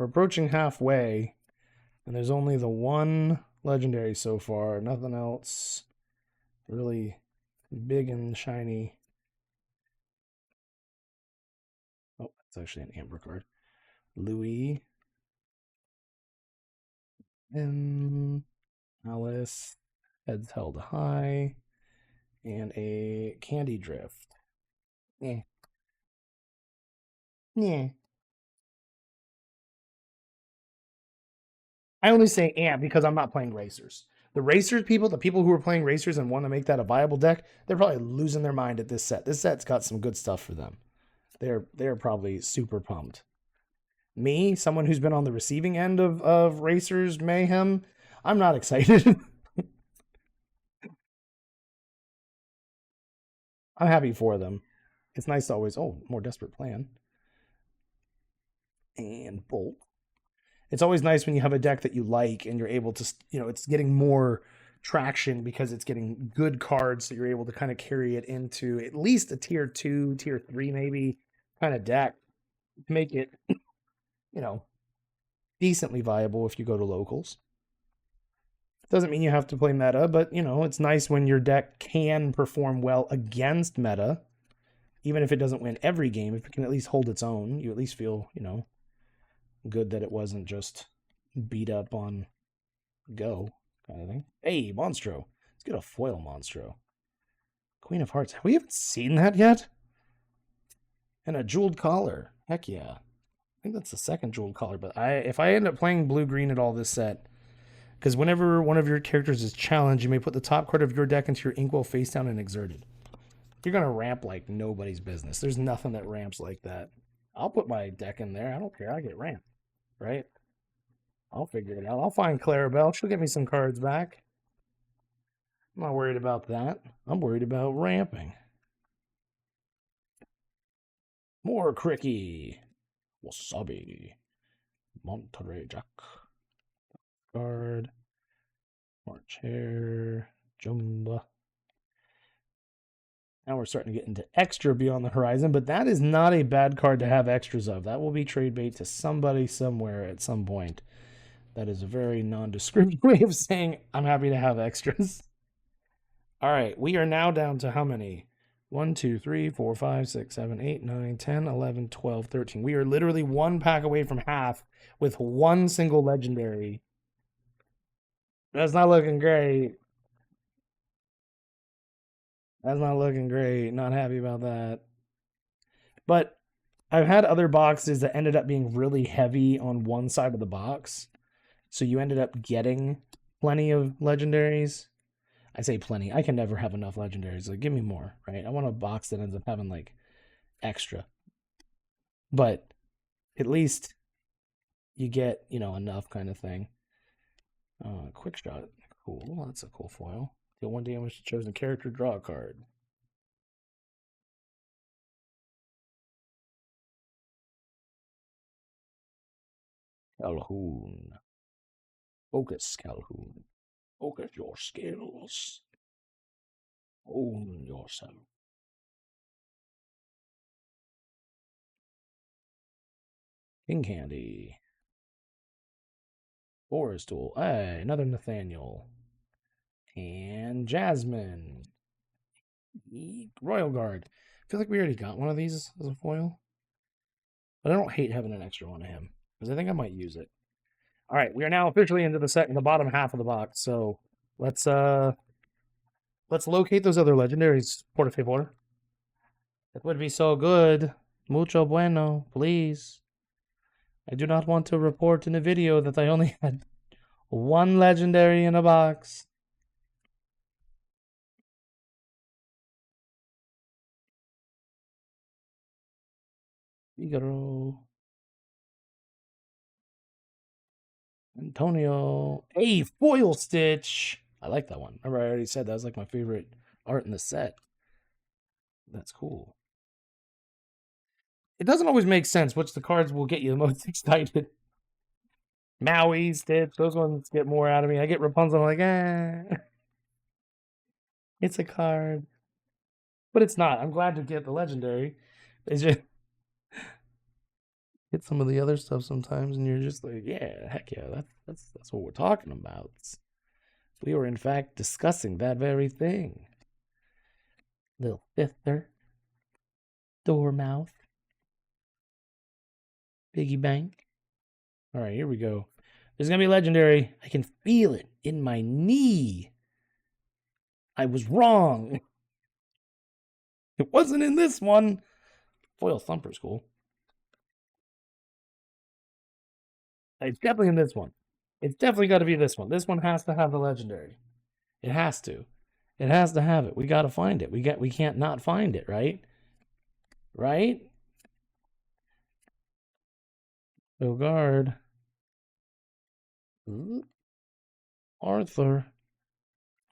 approaching halfway, and there's only the one legendary so far. Nothing else really big and shiny. Oh, it's actually an amber card. Louis. And Alice. Heads held high. And a Candy Drift. Yeah. Yeah. I only say because I'm not playing racers. The racers people, the people who are playing racers and want to make that a viable deck, they're probably losing their mind at this set. This set's got some good stuff for them. They're probably super pumped. Me, someone who's been on the receiving end of racers mayhem, I'm not excited. I'm happy for them. It's nice to always, more desperate plan. And Bolt. It's always nice when you have a deck that you like and you're able to, it's getting more traction because it's getting good cards, so you're able to kind of carry it into at least a tier 2, tier 3 maybe kind of deck to make it, decently viable if you go to locals. Doesn't mean you have to play meta, but it's nice when your deck can perform well against meta, even if it doesn't win every game. If it can at least hold its own, you at least feel good that it wasn't just beat up on go kind of thing. Hey, Monstro, let's get a foil Monstro. Queen of Hearts. We haven't seen that yet. And a jeweled collar. Heck yeah. I think that's the second jeweled collar. But if I end up playing blue green at all this set, because whenever one of your characters is challenged, you may put the top card of your deck into your inkwell face down and exerted. You're going to ramp like nobody's business. There's nothing that ramps like that. I'll put my deck in there. I don't care. I get ramped, right? I'll figure it out. I'll find Clarabelle. She'll get me some cards back. I'm not worried about that. I'm worried about ramping. More Cricky. Wasabi. Monterey Jack. Card. March Hare, Jumba. Now we're starting to get into extra Beyond the Horizon, but that is not a bad card to have extras of. That will be trade bait to somebody somewhere at some point. That is a very nondescript way of saying I'm happy to have extras. All right, we are now down to how many? 1, 2, 3, 4, 5, 6, 7, 8, 9, 10, 11, 12, 13. We are literally one pack away from half with one single legendary. That's not looking great. That's not looking great. Not happy about that. But I've had other boxes that ended up being really heavy on one side of the box. So you ended up getting plenty of legendaries. I say plenty. I can never have enough legendaries. Like, give me more, right? I want a box that ends up having, like, extra. But at least you get, enough kind of thing. Quick shot. Cool. That's a cool foil. Deal 1 damage to chosen character. Draw a card. Calhoun. Focus, Calhoun. Focus your skills. Own yourself. King Candy. Forest Tool. Hey, another Nathaniel. And Jasmine. Royal Guard. I feel like we already got one of these as a foil. But I don't hate having an extra one of him. Because I think I might use it. Alright, we are now officially into the bottom half of the box. So let's locate those other legendaries, por favor. That would be so good. Mucho bueno, please. I do not want to report in a video that I only had one legendary in a box. Figaro. Antonio. Hey, Foil Stitch. I like that one. Remember, I already said that was like my favorite art in the set. That's cool. It doesn't always make sense which the cards will get you the most excited. Maui, Stitch, those ones get more out of me. I get Rapunzel, I'm like, it's a card. But it's not. I'm glad to get the legendary. It's just get some of the other stuff sometimes, and you're just like, yeah, heck yeah, that's what we're talking about. We were in fact discussing that very thing. Little Fifter, Dormouth, Piggy Bank. All right, here we go. There's gonna be legendary. I can feel it in my knee. I was wrong. It wasn't in this one. Foil Thumper's cool. It's definitely in this one. It's definitely got to be this one. This one has to have the legendary. It has to. It has to have it. We got to find it. We can't not find it, right? Right? Guard. Arthur.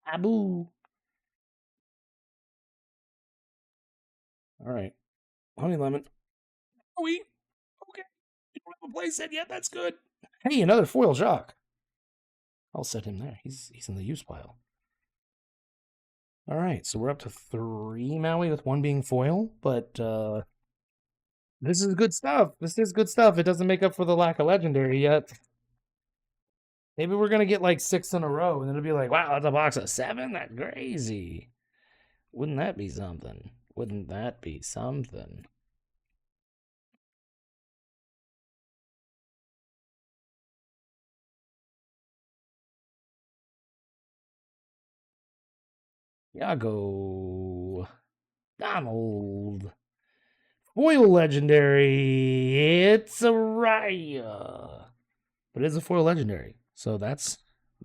Abu. All right. Honey lemon. Are we? Okay. You don't have a playset yet? That's good. Hey, another foil Jacques. I'll set him there. He's in the use pile. All right, so we're up to 3 Maui with 1 being foil, but this is good stuff. This is good stuff. It doesn't make up for the lack of legendary yet. Maybe we're gonna get like 6 in a row, and it'll be like, wow, that's a box of 7? That's crazy. Wouldn't that be something? Wouldn't that be something? Yago. Donald. Foil legendary. It's a Raya. But it is a foil legendary. So that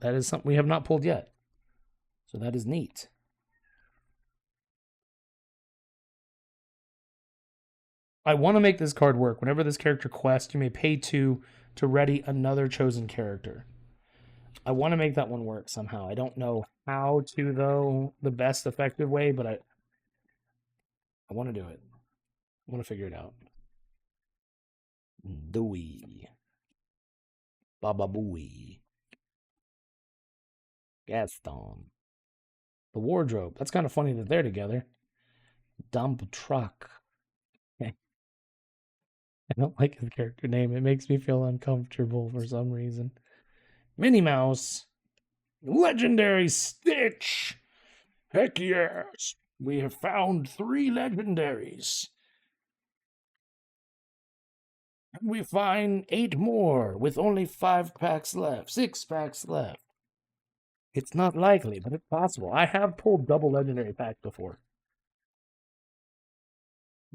is something we have not pulled yet. So that is neat. I want to make this card work. Whenever this character quests, you may pay 2 to ready another chosen character. I want to make that one work somehow. I don't know how to, though, the best effective way, but I want to do it. I want to figure it out. Dewey. Baba Booey. Gaston. The wardrobe. That's kind of funny that they're together. Dump truck. I don't like his character name. It makes me feel uncomfortable for some reason. Minnie Mouse. Legendary Stitch. Heck yes. We have found 3 legendaries. We find 8 more with only 5 packs left. 6 packs left. It's not likely, but it's possible. I have pulled double legendary packs before.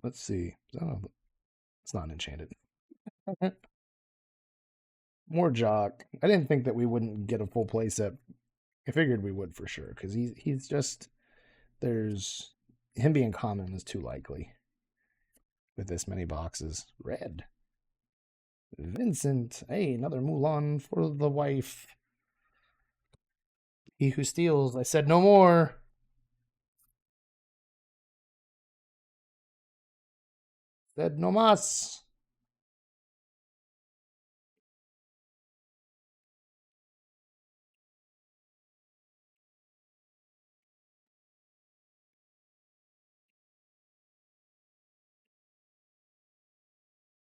Let's see. It's not enchanted. More Jock. I didn't think that we wouldn't get a full playset. I figured we would for sure, because he's just there's him being common is too likely with this many boxes. Red. Vincent. Hey, another Mulan for the wife. He who steals. I said no more. Said no mas.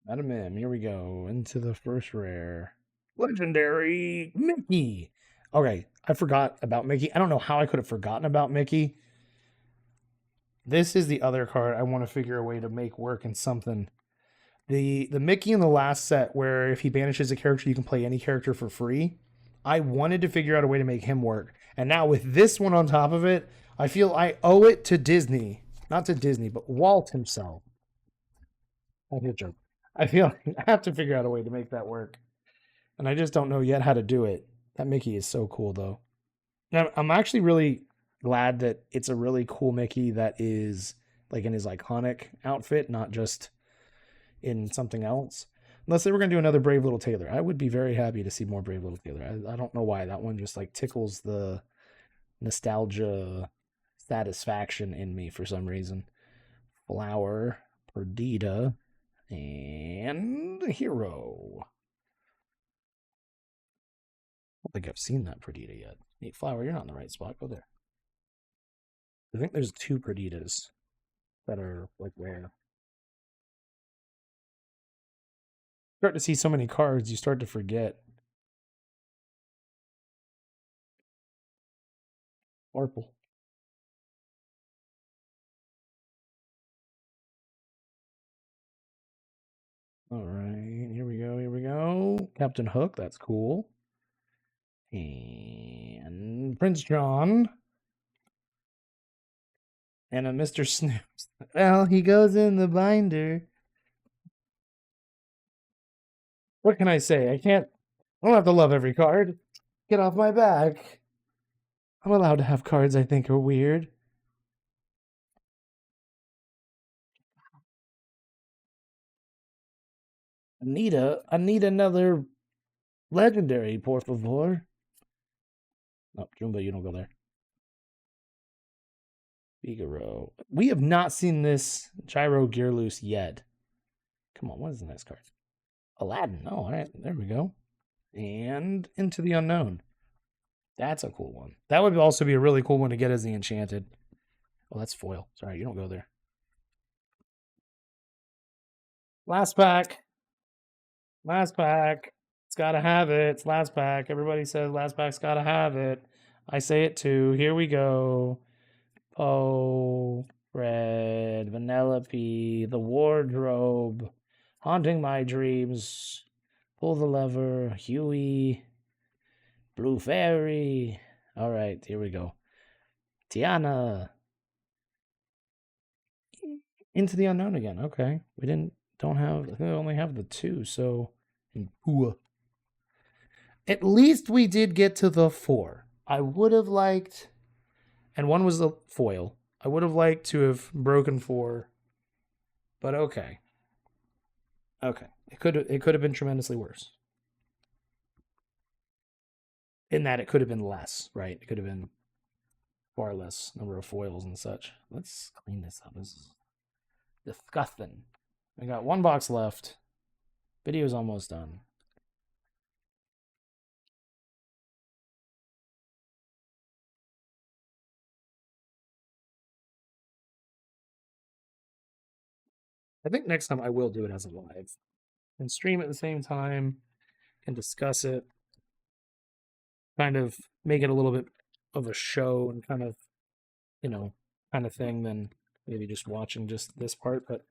Madam M, here we go. Into the first rare. Legendary Mickey. Okay, I forgot about Mickey. I don't know how I could have forgotten about Mickey. This is the other card I want to figure a way to make work in something. The Mickey in the last set, where if he banishes a character, you can play any character for free. I wanted to figure out a way to make him work. And now with this one on top of it, I feel I owe it to Disney. Not to Disney, but Walt himself. That's a joke. I feel like I have to figure out a way to make that work. And I just don't know yet how to do it. That Mickey is so cool, though. Now, I'm actually really glad that it's a really cool Mickey that is like in his iconic outfit, not just in something else. Unless they were going to do another Brave Little Tailor. I would be very happy to see more Brave Little Tailor. I don't know why. That one just like tickles the nostalgia satisfaction in me for some reason. Flower, Perdita, and Hero. I don't think I've seen that Perdita yet. Hey, Flower, you're not in the right spot. Go there. I think there's 2 Perditas that are like rare. Start to see so many cards, you start to forget. Orpal. All right, here we go. Here we go. Captain Hook, that's cool. And Prince John. And a Mr. Snoops. Well, he goes in the binder. What can I say? I don't have to love every card. Get off my back. I'm allowed to have cards I think are weird. I need another legendary, por favor. No, Jumbo, you don't go there. Figaro. We have not seen this Gyro Gearloose yet. Come on, what is the next card? Aladdin. Oh, all right, there we go. And Into the Unknown. That's a cool one. That would also be a really cool one to get as the Enchanted. Oh, that's foil. Sorry, you don't go there. Last pack. Last pack. It's got to have it. It's last pack. Everybody says last pack's got to have it. I say it too. Here we go. Oh, Red, Vanellope, the wardrobe, haunting my dreams, pull the lever, Huey, Blue Fairy. All right, here we go. Tiana. Into the Unknown again. Okay, we only have the 2, so at least we did get to the 4. I would have liked, and one was the foil. I would have liked to have broken 4, but okay. Okay, it could have been tremendously worse. In that it could have been less, right? It could have been far less number of foils and such. Let's clean this up. This is disgusting. I got 1 box left. Video's almost done. I think next time I will do it as a live and stream at the same time and discuss it, kind of make it a little bit of a show and kind of, you know, kind of thing than maybe just watching just this part. But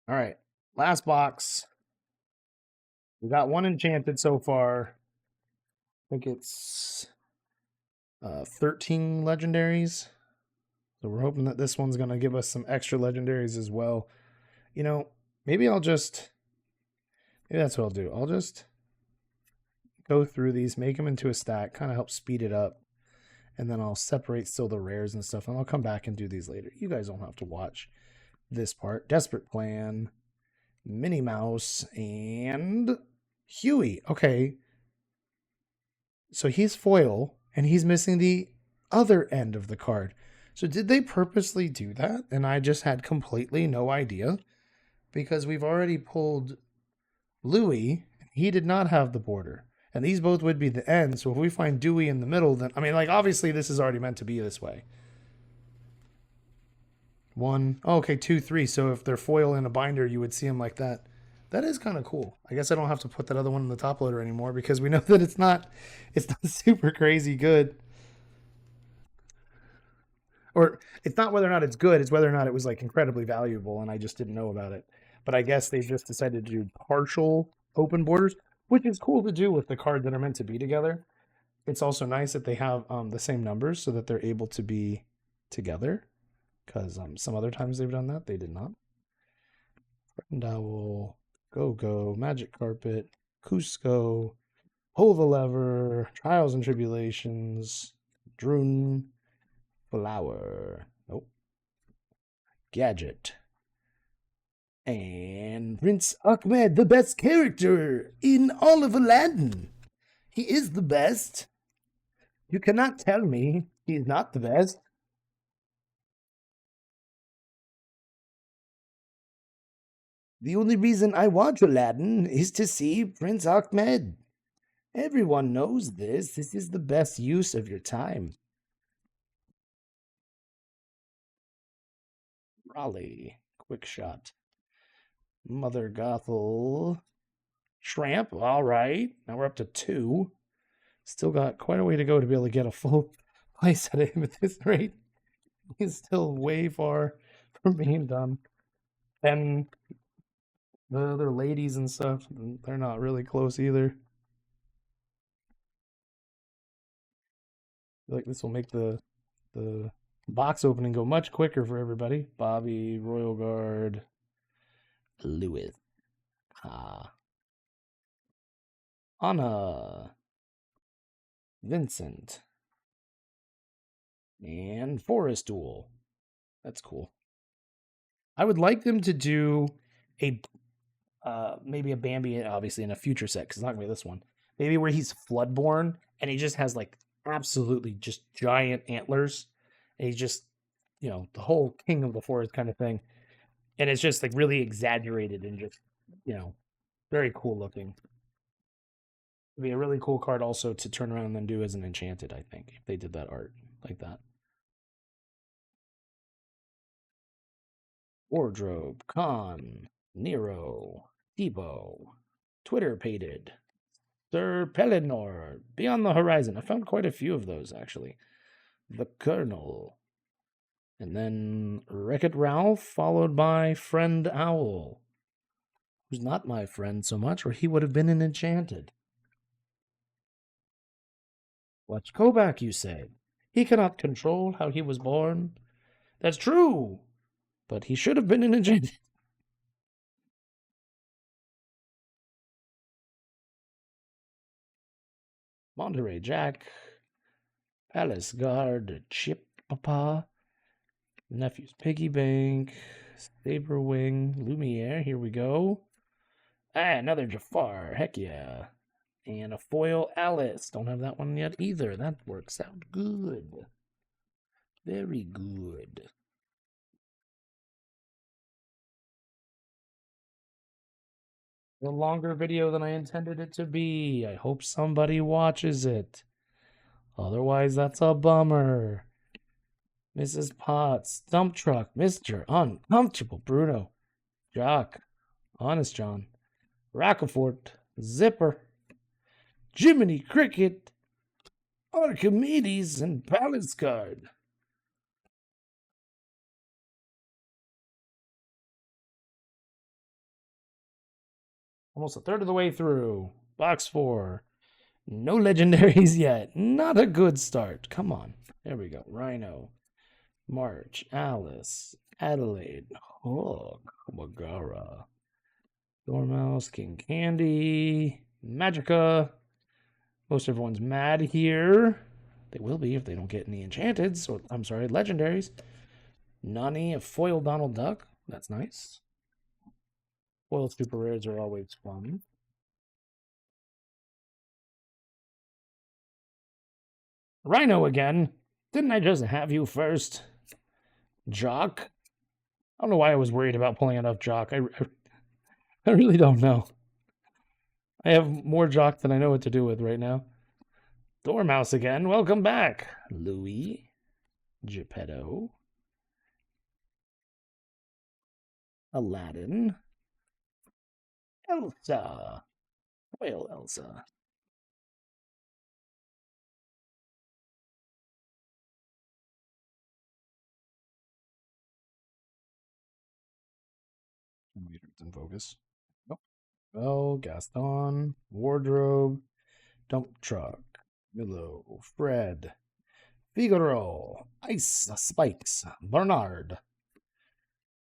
all right, last box. We got one enchanted so far. I think it's 13 legendaries. So we're hoping that this one's going to give us some extra legendaries as well. You know, maybe maybe that's what I'll do. I'll just go through these, make them into a stack, kind of help speed it up. And then I'll separate still the rares and stuff. And I'll come back and do these later. You guys don't have to watch this part. Desperate Plan, Minnie Mouse, and Huey. Okay. So he's foil, and he's missing the other end of the card. So did they purposely do that? And I just had completely no idea. Because we've already pulled Louis. He did not have the border. And these both would be the end. So if we find Dewey in the middle, then, I mean, like, obviously this is already meant to be this way. 1, oh, okay, 2, 3. So if they're foil in a binder, you would see them like that. That is kind of cool. I guess I don't have to put that other one in the top loader anymore because we know that it's not super crazy good. Or it's not whether or not it's good, it's whether or not it was like incredibly valuable and I just didn't know about it. But I guess they just decided to do partial open borders, which is cool to do with the cards that are meant to be together. It's also nice that they have the same numbers so that they're able to be together. Because some other times they've done that, they did not. Friend Owl, Go, Magic Carpet, Cusco, Pull the Lever, Trials and Tribulations, Drune, Flower, nope, Gadget, and Prince Ahmed, the best character in all of Aladdin. He is the best. You cannot tell me he's not the best. The only reason I watch Aladdin is to see Prince Ahmed. Everyone knows this. This is the best use of your time. Raleigh, Quick Shot. Mother Gothel. Shramp, all right. Now we're up to 2. Still got quite a way to go to be able to get a full place at him at this rate. He's still way far from being done. And the other ladies and stuff, they're not really close either. I feel like this will make the box opening go much quicker for everybody. Bobby, Royal Guard, Lewis, Anna, Vincent, and Forest Duel. That's cool. I would like them to do a maybe a Bambi, obviously in a future set, because it's not gonna be this one. Maybe where he's Floodborn and he just has like absolutely just giant antlers, and he's just, you know, the whole king of the forest kind of thing, and it's just like really exaggerated and just, you know, very cool looking. It'd be a really cool card also to turn around and then do as an enchanted, I think, if they did that art like that. Wardrobe, Khan, Nero, Debo, Twitter pated, Sir Pellinor, Beyond the Horizon. I found quite a few of those actually. The Colonel. And then Wreck-It Ralph, followed by Friend Owl, who's not my friend so much, or he would have been an Enchanted. What's KoBaC, you say? He cannot control how he was born. That's true, but he should have been an Enchanted. Monterey Jack, Palace Guard, Chip Papa, Nephew's Piggy Bank, Saberwing, Lumiere, here we go. Another Jafar, heck yeah. And a foil Alice. Don't have that one yet either. That works out good. Very good. A longer video than I intended it to be. I hope somebody watches it. Otherwise, that's a bummer. Mrs. Potts, Dump Truck, Mr. Uncomfortable, Bruno, Jock, Honest John, Rockefort, Zipper, Jiminy Cricket, Archimedes, and Palace Guard. Almost a third of the way through. Box 4. No legendaries yet. Not a good start. Come on. There we go. Rhino, March, Alice, Adelaide, Hook, Magara, Dormouse, King Candy, Magica. Most everyone's mad here. They will be if they don't get any Enchanteds, or I'm sorry, legendaries. Nani, a foil Donald Duck. That's nice. Foil super rares are always fun. Rhino again. Didn't I just have you first? Jock? I don't know why I was worried about pulling enough Jock. I really don't know. I have more Jock than I know what to do with right now. Dormouse again. Welcome back. Louis. Geppetto. Aladdin. Elsa. Whale Elsa. It's in focus. Nope. Bell, Gaston, Wardrobe, Dump Truck, Milo, Fred, Figaro, Ice Spikes, Bernard,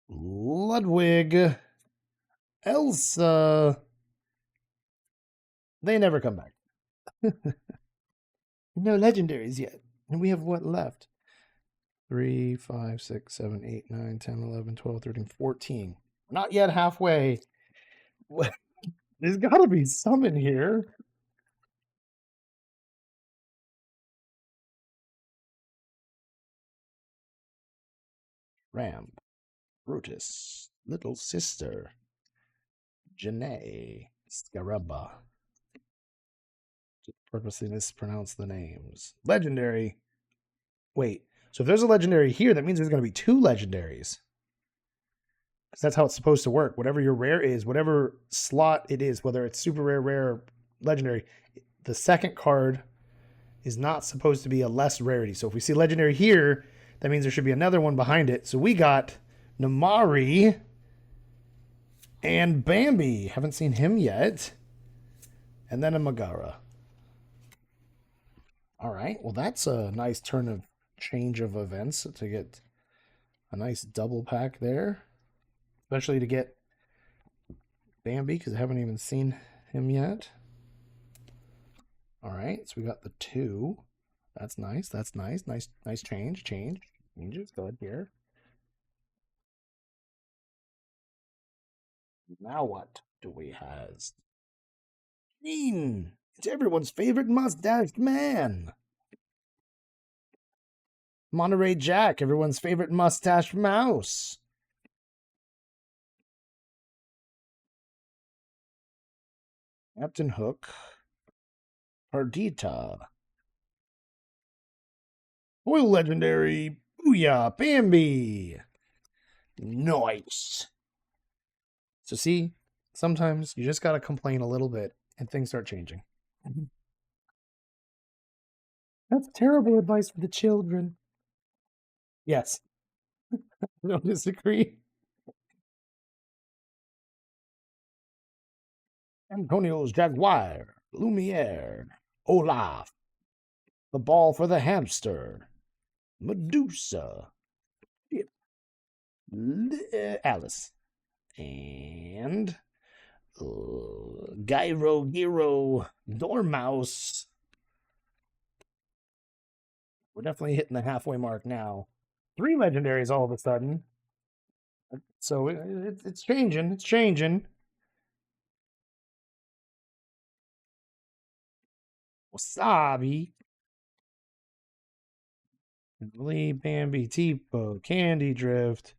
Ludwig, Elsa. They never come back. No legendaries yet. And we have what left? 3, 5, 6, 7, 8, 9, 10, 11, 12, 13, 14. Not yet halfway. There's got to be some in here. Ram, Brutus, Little Sister, Janae, Scaraba. Just purposely mispronounce the names. Legendary. Wait, so if there's a legendary here, that means there's going to be 2 legendaries. Because that's how it's supposed to work. Whatever your rare is, whatever slot it is, whether it's super rare, rare, legendary, the second card is not supposed to be a less rarity. So if we see legendary here, that means there should be another one behind it. So we got Namari and Bambi. Haven't seen him yet. And then a Megara. All right. Well, that's a nice turn of change of events to get a nice double pack there. Especially to get Bambi, because I haven't even seen him yet. All right. So we got the 2. That's nice. That's nice. Nice change. Changes. Good here. Now what do we have? Gene! It's everyone's favorite mustached man. Monterey Jack, everyone's favorite mustached mouse. Captain Hook. Perdita. Foil legendary. Booyah! Bambi! Nice! So see, sometimes you just gotta complain a little bit and things start changing. That's terrible advice for the children. Yes. I don't disagree. Antonio's Jaguar, Lumiere, Olaf, the ball for the hamster, Medusa, Alice, and Gyro Giro Dormouse. We're definitely hitting the halfway mark now. 3 legendaries all of a sudden. So it's changing. It's changing. Wasabi. Lee, Bambi, Tipo, Candy Drift,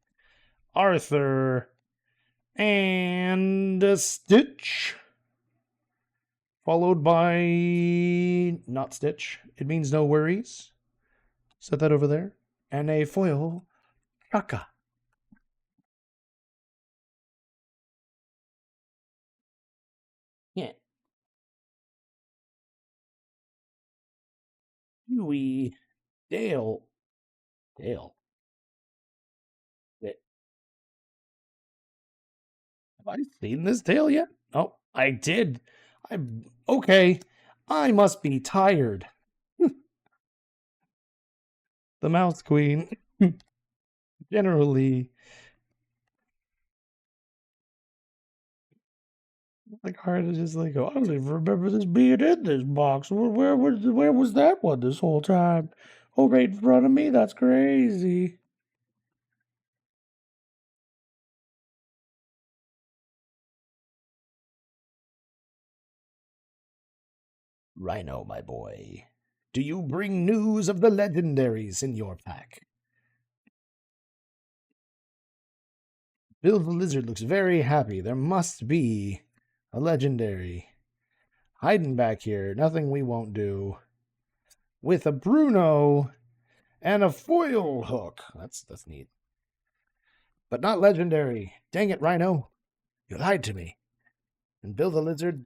Arthur, and a Stitch. Followed by not Stitch. It means no worries. Set that over there. And a foil Chaka. Yeah. Huey. Dale. Dale. Have I seen this Dale yet? Oh, I did. I'm okay. I must be tired. The Mouse Queen. Generally, like hard to just like go. I don't even remember this being in this box. Where was that one this whole time? Oh, right in front of me. That's crazy. Rhino, my boy. Do you bring news of the legendaries in your pack? Bill the Lizard looks very happy. There must be a legendary hiding back here. Nothing we won't do. With a Bruno and a foil hook. That's neat. But not legendary. Dang it, Rhino. You lied to me. And Bill the Lizard,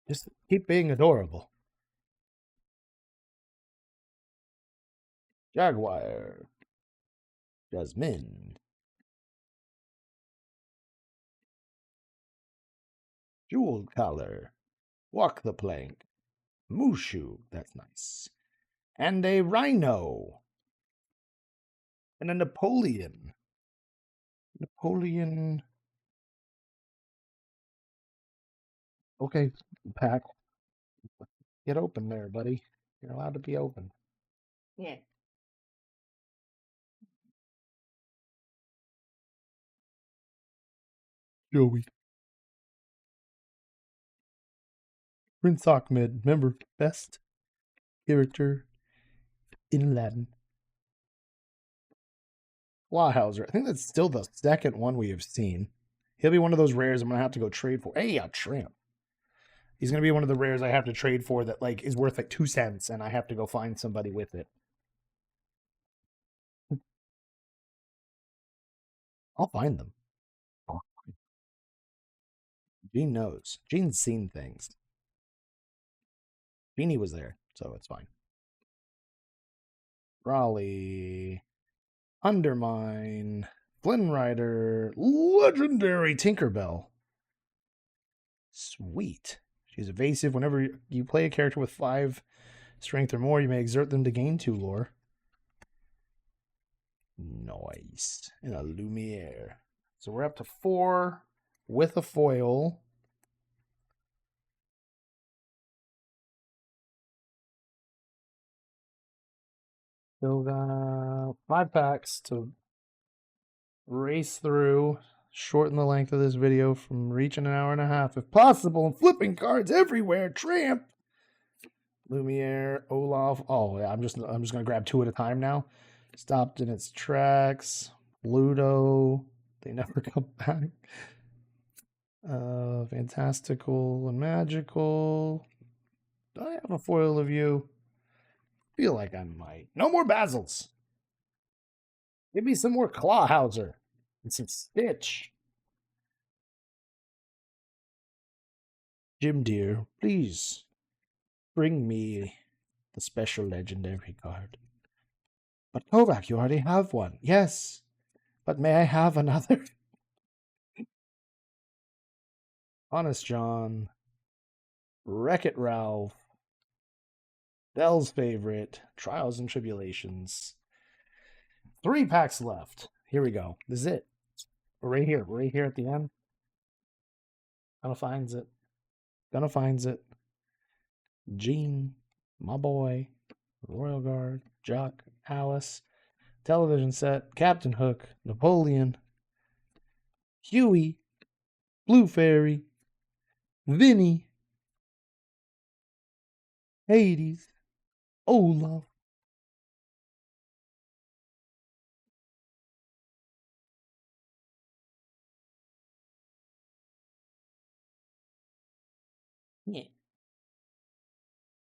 just keep being adorable. Jaguar. Jasmine. Jewel collar. Walk the plank. Mushu. That's nice. And a Rhino. And a Napoleon. Napoleon. Okay, pack. Get open there, buddy. You're allowed to be open. Yeah. Joey. Prince Ahmed. Remember, best character in Aladdin. Flahauser. I think that's still the second one we have seen. He'll be one of those rares I'm gonna have to go trade for. Hey, a tramp. He's gonna be one of the rares I have to trade for that like is worth like 2 cents, and I have to go find somebody with it. I'll find them. Oh, Gene knows. Gene's seen things. Genie was there, so it's fine. Raleigh. Undermine. Flynn Rider. Legendary Tinkerbell. Sweet. She's evasive. Whenever you play a character with 5 strength or more, you may exert them to gain 2 lore. Nice. And a Lumiere. So we're up to 4 with a foil. Still got 5 packs to race through. Shorten the length of this video from reaching an hour and a half if possible. And flipping cards everywhere. Tramp. Lumiere, Olaf. Oh yeah, I'm just gonna grab 2 at a time now. Stopped in its tracks. Pluto. They never come back. Fantastical and magical. Do I have a foil of you? Feel like I might. No more Basils. Give me some more Clawhauser and some Stitch. Jim dear, please bring me the special legendary card. But KoBaC, you already have one. Yes, but may I have another? Honest John, Wreck-It Ralph, Bell's Favorite, Trials and Tribulations. 3 packs left. Here we go. This is it. We're right here. We're right here at the end. Gonna finds it. Gonna finds it. Gene, my boy, Royal Guard, Jock, Alice, television set, Captain Hook, Napoleon, Huey, Blue Fairy, Vinny, Hades, Olaf. Yeah.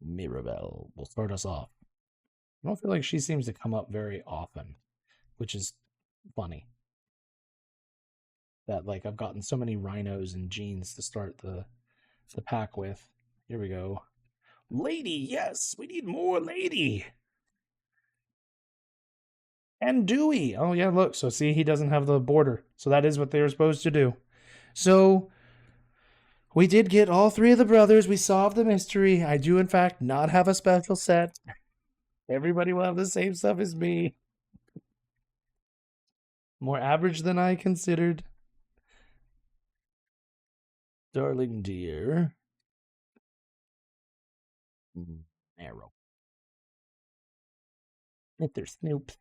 Mirabelle will start us off. I don't feel like she seems to come up very often, which is funny. That like I've gotten so many rhinos and jeans to start the pack with. Here we go. Lady, yes, we need more lady. And Dewey. Oh yeah, look. So see, he doesn't have the border. So that is what they were supposed to do. So we did get all three of the brothers. We solved the mystery. I do, in fact, not have a special set. Everybody will have the same stuff as me. More average than I considered. Darling dear. Arrow. Mr. Snoop.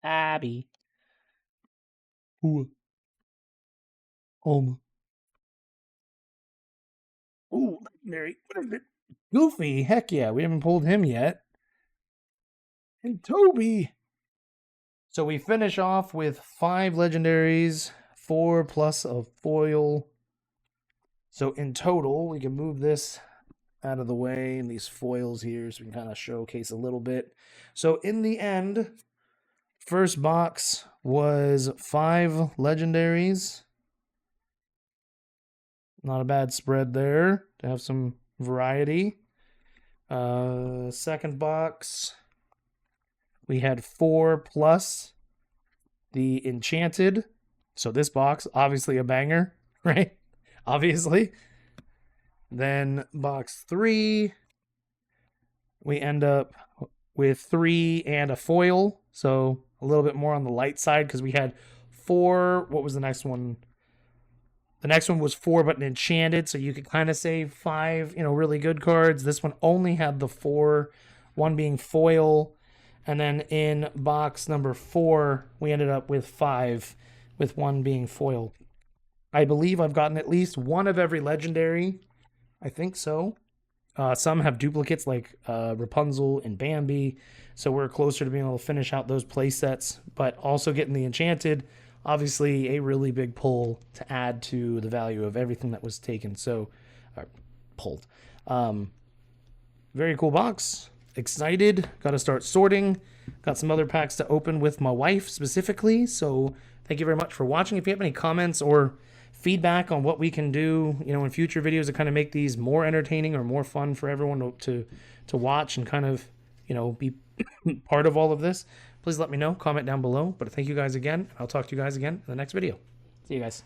Abby. Ooh. Ooh, legendary. What is it? Goofy. Heck yeah, we haven't pulled him yet. And Toby. So we finish off with 5 legendaries, 4 plus a foil. So in total, we can move this out of the way and these foils here so we can kind of showcase a little bit. So in the end, first box was 5 legendaries. Not a bad spread there to have some variety. Second box, we had 4 plus the Enchanted. So this box, obviously a banger, right? Obviously. Then box 3, we end up with 3 and a foil. So a little bit more on the light side because we had 4. What was the next one? The next one was 4, but an Enchanted, so you could kind of say 5, really good cards. This one only had the 4, one being foil. And then in box number 4, we ended up with 5, with one being foil. I believe I've gotten at least one of every legendary. I think so. Some have duplicates like Rapunzel and Bambi, so we're closer to being able to finish out those play sets. But also getting the Enchanted, obviously a really big pull to add to the value of everything that was taken. So, pulled. Very cool box. Excited. Got to start sorting. Got some other packs to open with my wife specifically. So thank you very much for watching. If you have any comments or feedback on what we can do, in future videos to kind of make these more entertaining or more fun for everyone to watch and kind of, be part of all of this, please let me know. Comment down below. But thank you guys again. I'll talk to you guys again in the next video. See you guys.